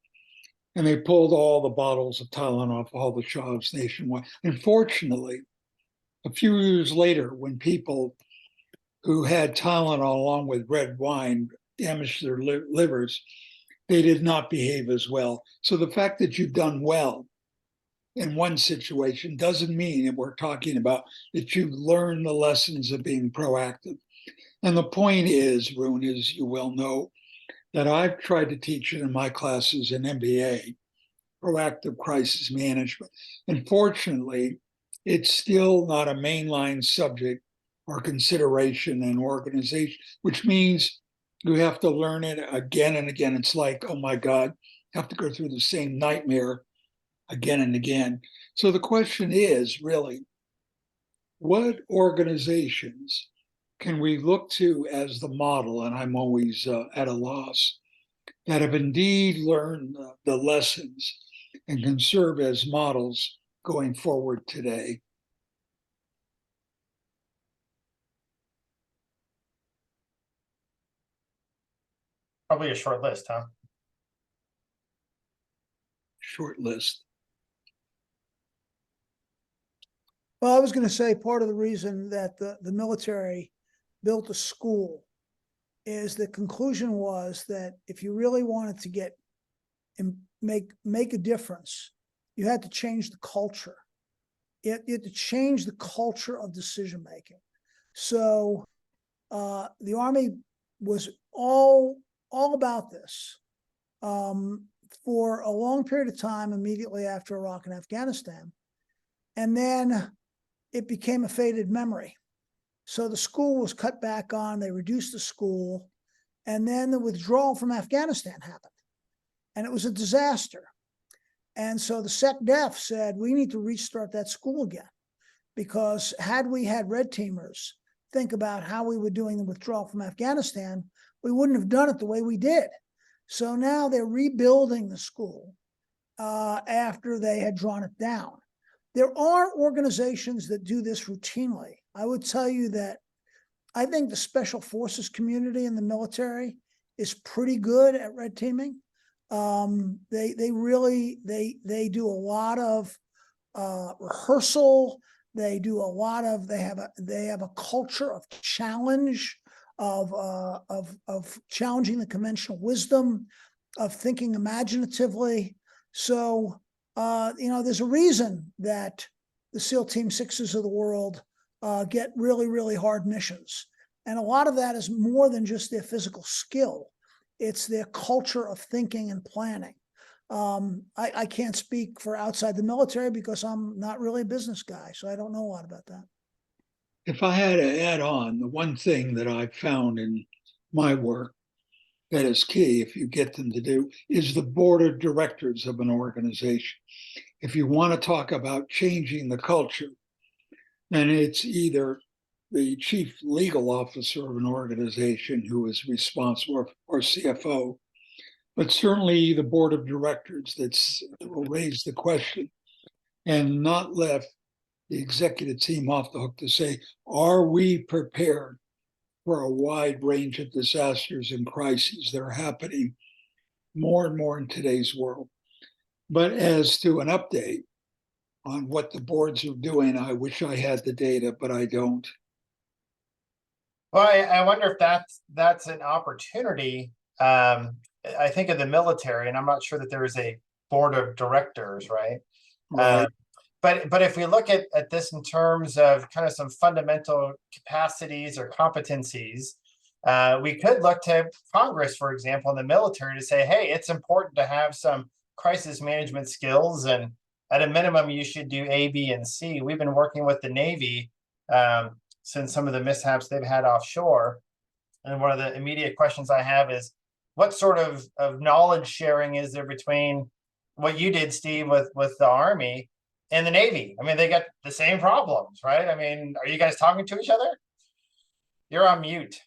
And they pulled all the bottles of Tylenol off all the shelves nationwide. Unfortunately, a few years later, when people who had Tylenol along with red wine damaged their livers, they did not behave as well. So the fact that you've done well in one situation doesn't mean that we're talking about that you've learned the lessons of being proactive. And the point is, Rune, as you well know, that I've tried to teach it in my classes in MBA, proactive crisis management. Unfortunately, it's still not a mainline subject or consideration in organization, which means you have to learn it again and again. It's like, oh my God, you have to go through the same nightmare again and again. So the question is really, what organizations can we look to as the model? And I'm always at a loss, that have indeed learned the lessons and can serve as models going forward today. Probably a short list, huh? Short list. Well, I was going to say part of the reason that the military built a school is the conclusion was that if you really wanted to get and make a difference, you had to change the culture. You had to change the culture of decision making. So the Army was all about this for a long period of time immediately after Iraq and Afghanistan. And then it became a faded memory. So the school was cut back on, they reduced the school, and then the withdrawal from Afghanistan happened. And it was a disaster. And so the SecDef said, we need to restart that school again, because had we had red teamers think about how we were doing the withdrawal from Afghanistan, we wouldn't have done it the way we did. So now they're rebuilding the school after they had drawn it down. There are organizations that do this routinely. I would tell you that I think the special forces community in the military is pretty good at red teaming. They really do a lot of rehearsal. They do a lot of they have a culture of challenge, of challenging the conventional wisdom, of thinking imaginatively. So there's a reason that the SEAL Team 6s of the world get really, really hard missions. And a lot of that is more than just their physical skill. It's their culture of thinking and planning. I can't speak for outside the military because I'm not really a business guy, so I don't know a lot about that. If I had to add on, the one thing that I've found in my work that is key, if you get them to do, is the board of directors of an organization. If you want to talk about changing the culture, then it's either the chief legal officer of an organization who is responsible, or CFO, but certainly the board of directors that will raise the question and not let the executive team off the hook to say, are we prepared for a wide range of disasters and crises that are happening more and more in today's world? But as to an update on what the boards are doing, I wish I had the data, but I don't. Well, I wonder if that's an opportunity. I think of the military, and I'm not sure that there is a board of directors, right? Right. But if we look at this in terms of kind of some fundamental capacities or competencies, we could look to Congress, for example, in the military to say, hey, it's important to have some crisis management skills, and at a minimum, you should do A, B, and C. We've been working with the Navy since some of the mishaps they've had offshore. And one of the immediate questions I have is, what sort of knowledge sharing is there between what you did, Steve, with the Army and the Navy? I mean, they got the same problems, right? I mean, are you guys talking to each other? You're on mute.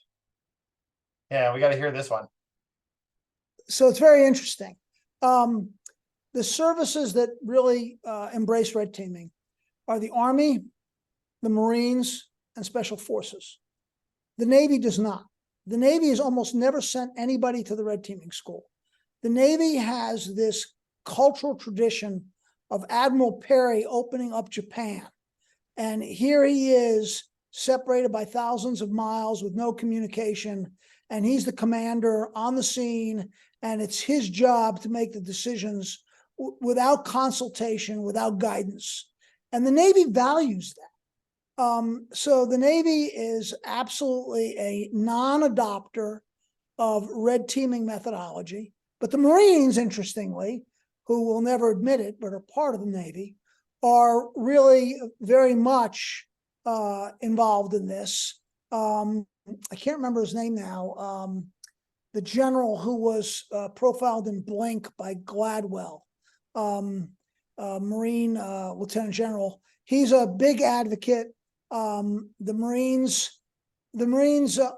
Yeah, we got to hear this one. So it's very interesting. The services that really embrace red teaming are the Army, the Marines, and Special Forces. The Navy does not. The Navy has almost never sent anybody to the red teaming school. The Navy has this cultural tradition of Admiral Perry opening up Japan. And here he is, separated by thousands of miles with no communication, and he's the commander on the scene, and it's his job to make the decisions without consultation, without guidance. And the Navy values that. So the Navy is absolutely a non-adopter of red teaming methodology. But the Marines, interestingly, who will never admit it, but are part of the Navy, are really very much involved in this. I can't remember his name now. The general who was profiled in Blink by Gladwell, Marine Lieutenant General. He's a big advocate. The Marines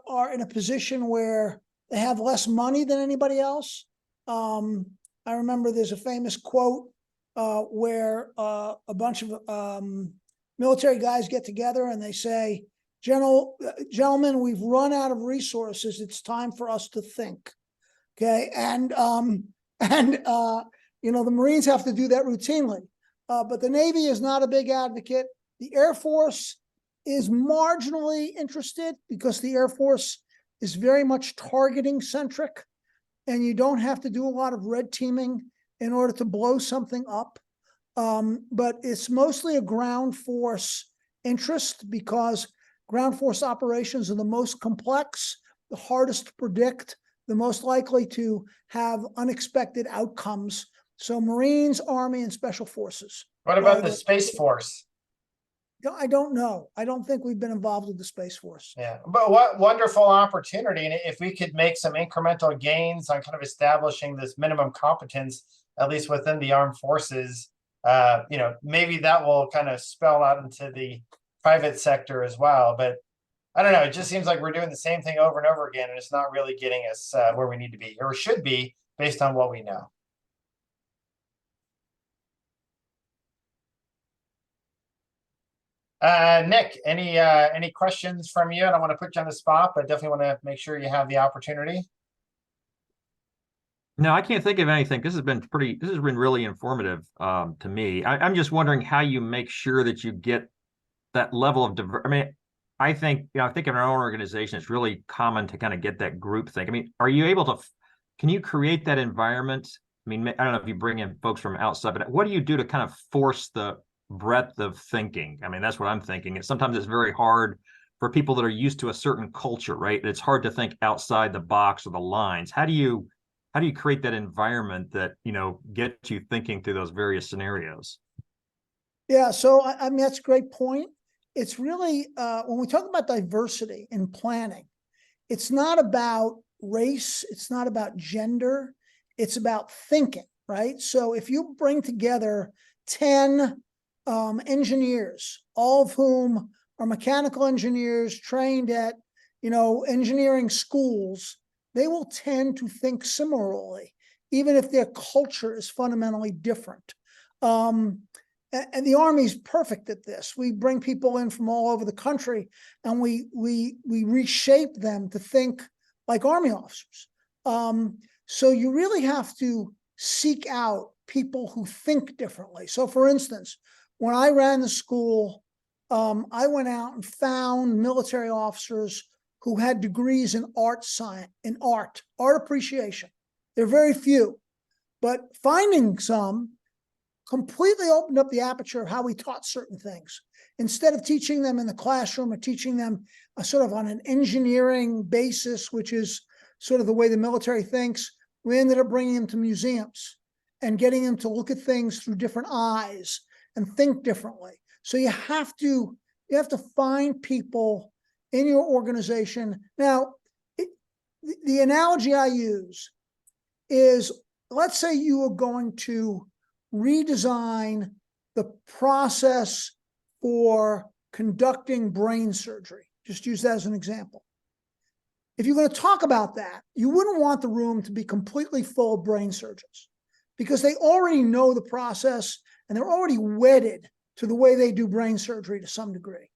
are in a position where they have less money than anybody else. I remember there's a famous quote where a bunch of military guys get together and they say, gentlemen, we've run out of resources. It's time for us to think. Okay. And you know, the Marines have to do that routinely. But the Navy is not a big advocate. The Air Force is marginally interested because the Air Force is very much targeting centric, and you don't have to do a lot of red teaming in order to blow something up. But it's mostly a ground force interest because ground force operations are the most complex, the hardest to predict, the most likely to have unexpected outcomes. So Marines, Army, and Special Forces. What about the Space Force? I don't know. I don't think we've been involved with the Space Force. Yeah, but what wonderful opportunity. And if we could make some incremental gains on kind of establishing this minimum competence, at least within the armed forces, you know, maybe that will kind of spell out into the private sector as well. But I don't know. It just seems like we're doing the same thing over and over again, and it's not really getting us where we need to be or should be based on what we know. Nick, any questions from you? I don't want to put you on the spot, but definitely want to make sure you have the opportunity. No, I can't think of anything. This has been really informative to me. I'm just wondering how you make sure that you get that level of I mean, I think, you know, I think in our own organization, it's really common to kind of get that group thing. I mean, are you able to, can you create that environment? I mean, I don't know if you bring in folks from outside, but what do you do to kind of force the breadth of thinking? I mean, that's what I'm thinking. Sometimes it's very hard for people that are used to a certain culture, right? It's hard to think outside the box or the lines. How do you create that environment that, you know, gets you thinking through those various scenarios? Yeah, so I mean, that's a great point. It's really, when we talk about diversity in planning, it's not about race, it's not about gender, it's about thinking, right? So if you bring together 10 engineers, all of whom are mechanical engineers trained at, you know, engineering schools, they will tend to think similarly, even if their culture is fundamentally different. and the Army's perfect at this. We bring people in from all over the country, and we reshape them to think like Army officers. So you really have to seek out people who think differently. So for instance, when I ran the school, I went out and found military officers who had degrees in art science, in art appreciation. There are very few, but finding some completely opened up the aperture of how we taught certain things. Instead of teaching them in the classroom or teaching them sort of on an engineering basis, which is sort of the way the military thinks, we ended up bringing them to museums and getting them to look at things through different eyes and think differently. So you have to find people in your organization. Now, the analogy I use is, let's say you are going to redesign the process for conducting brain surgery. Just use that as an example. If you're going to talk about that, you wouldn't want the room to be completely full of brain surgeons, because they already know the process and they're already wedded to the way they do brain surgery to some degree.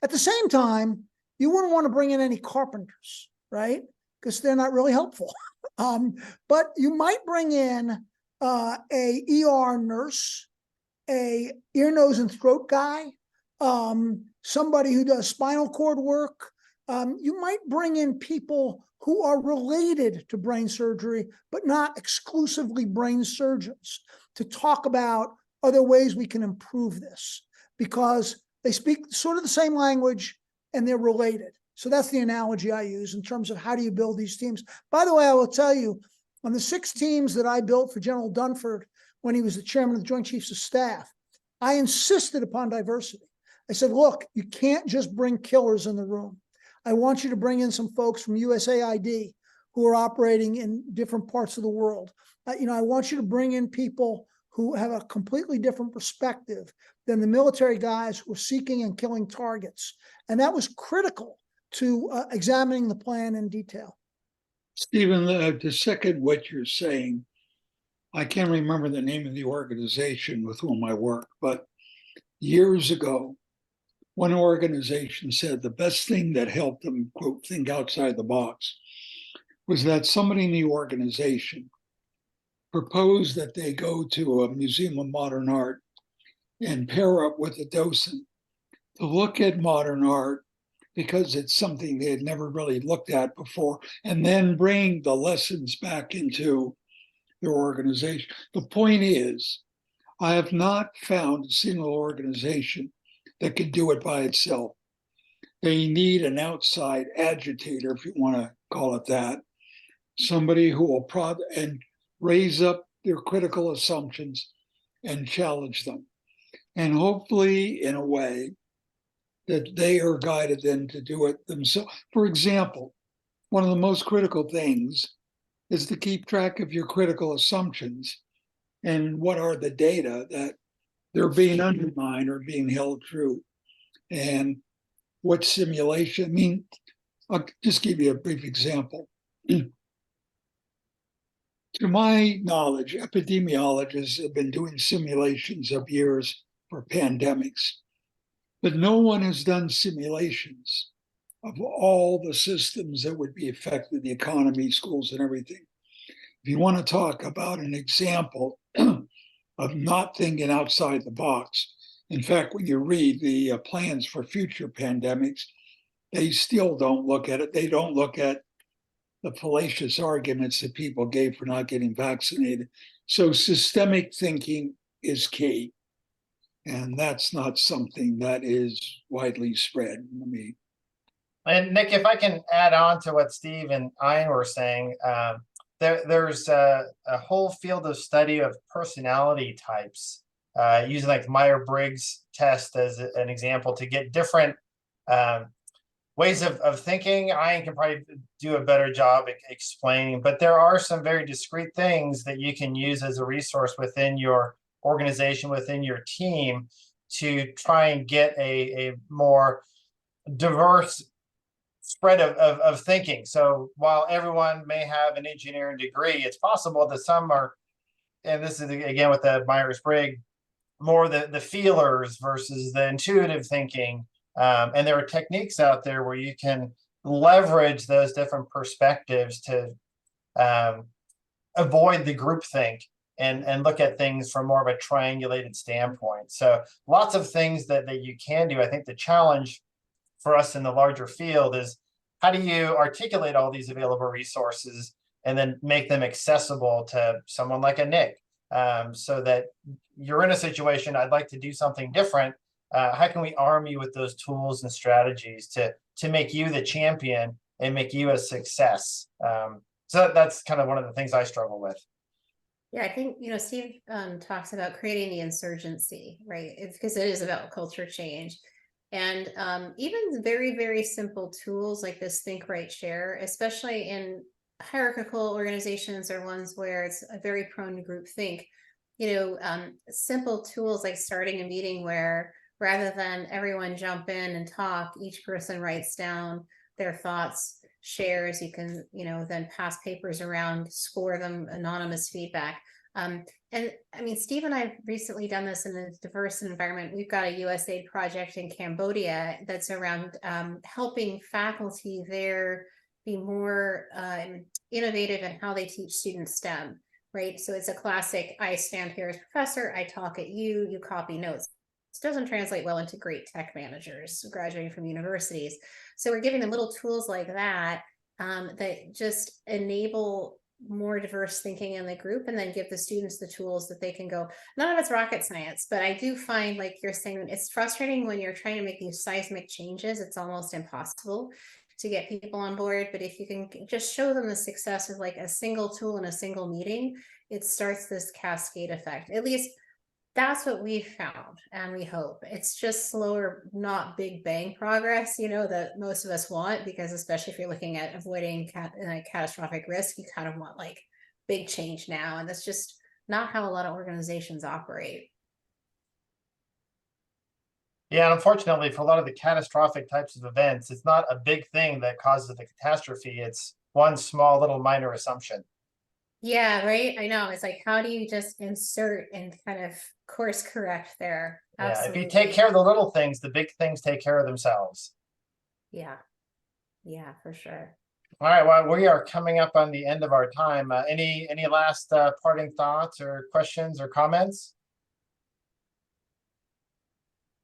At the same time, you wouldn't want to bring in any carpenters, right? Because they're not really helpful. But you might bring in a ER nurse, a ear, nose, and throat guy, somebody who does spinal cord work. You might bring in people who are related to brain surgery, but not exclusively brain surgeons, to talk about other ways we can improve this, because they speak sort of the same language and they're related. So that's the analogy I use in terms of how do you build these teams. By the way, I will tell you, on the 6 teams that I built for General Dunford when he was the chairman of the Joint Chiefs of Staff, I insisted upon diversity. I said, look, you can't just bring killers in the room. I want you to bring in some folks from USAID who are operating in different parts of the world. I want you to bring in people who have a completely different perspective than the military guys who are seeking and killing targets. And that was critical to examining the plan in detail. Stephen, to second what you're saying, I can't remember the name of the organization with whom I work, but years ago, one organization said the best thing that helped them, quote, think outside the box was that somebody in the organization proposed that they go to a museum of modern art and pair up with a docent to look at modern art, because it's something they had never really looked at before, and then bring the lessons back into their organization. The point is, I have not found a single organization that can do it by itself. They need an outside agitator, if you want to call it that, somebody who will prod and raise up their critical assumptions and challenge them. And hopefully, in a way, that they are guided then to do it themselves. For example, one of the most critical things is to keep track of your critical assumptions and what are the data that they're being undermined or being held true. And what simulation, I mean, I'll just give you a brief example. To my knowledge, epidemiologists have been doing simulations of years for pandemics, but no one has done simulations of all the systems that would be affected, the economy, schools, and everything. If you want to talk about an example of not thinking outside the box, in fact, when you read the plans for future pandemics, they still don't look at it. They don't look at the fallacious arguments that people gave for not getting vaccinated. So systemic thinking is key. And that's not something that is widely spread. And Nick, if I can add on to what Steve and Ian were saying, there's a whole field of study of personality types, using like the Myers-Briggs test as an example to get different ways of thinking. Ian can probably do a better job explaining, but there are some very discrete things that you can use as a resource within your organization, within your team, to try and get a more diverse spread of thinking. So while everyone may have an engineering degree, it's possible that some are, and this is again with the Myers-Briggs, more the feelers versus the intuitive thinking. And there are techniques out there where you can leverage those different perspectives to avoid the groupthink and look at things from more of a triangulated standpoint. So lots of things that you can do. I think the challenge for us in the larger field is how do you articulate all these available resources and then make them accessible to someone like a Nick, so that you're in a situation, I'd like to do something different. How can we arm you with those tools and strategies to make you the champion and make you a success? So that's kind of one of the things I struggle with. Yeah, I think, Steve talks about creating the insurgency, right? It's because it is about culture change. And even very, very simple tools like this Think, Write, Share, especially in hierarchical organizations or ones where it's a very prone to groupthink, simple tools like starting a meeting where rather than everyone jump in and talk, each person writes down their thoughts, shares, you can, then pass papers around, score them anonymous feedback. And I mean, Steve and I have recently done this in a diverse environment. We've got a USAID project in Cambodia that's around helping faculty there be more innovative in how they teach students STEM, right? So it's a classic, I stand here as professor, I talk at you, you copy notes. This doesn't translate well into great tech managers graduating from universities. So we're giving them little tools like that that just enable more diverse thinking in the group, and then give the students the tools that they can go. None of it's rocket science, but I do find, like you're saying, it's frustrating when you're trying to make these seismic changes. It's almost impossible to get people on board. But if you can just show them the success of like a single tool in a single meeting, it starts this cascade effect. At least that's what we've found, and we hope. It's just slower, not big bang progress, that most of us want, because especially if you're looking at avoiding catastrophic risk, you kind of want like big change now, and that's just not how a lot of organizations operate. Yeah, unfortunately, for a lot of the catastrophic types of events, it's not a big thing that causes the catastrophe. It's one small little minor assumption. Yeah, right. I know. It's like, how do you just insert and kind of course correct there? Absolutely. Yeah, if you take care of the little things, the big things take care of themselves. Yeah, for sure. All right, well, we are coming up on the end of our time. Any last parting thoughts or questions or comments?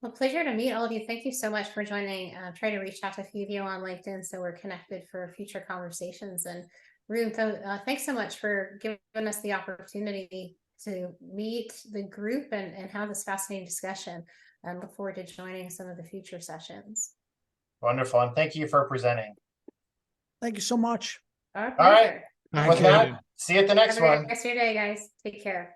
Well, pleasure to meet all of you. Thank you so much for joining. Try to reach out to a few of you on LinkedIn so we're connected for future conversations. And Rune, thanks so much for giving us the opportunity to meet the group and have this fascinating discussion. I look forward to joining some of the future sessions. Wonderful, and thank you for presenting. Thank you so much. Our All right. pleasure. With that, see you at the next Have a great one. rest of your day, guys. Take care.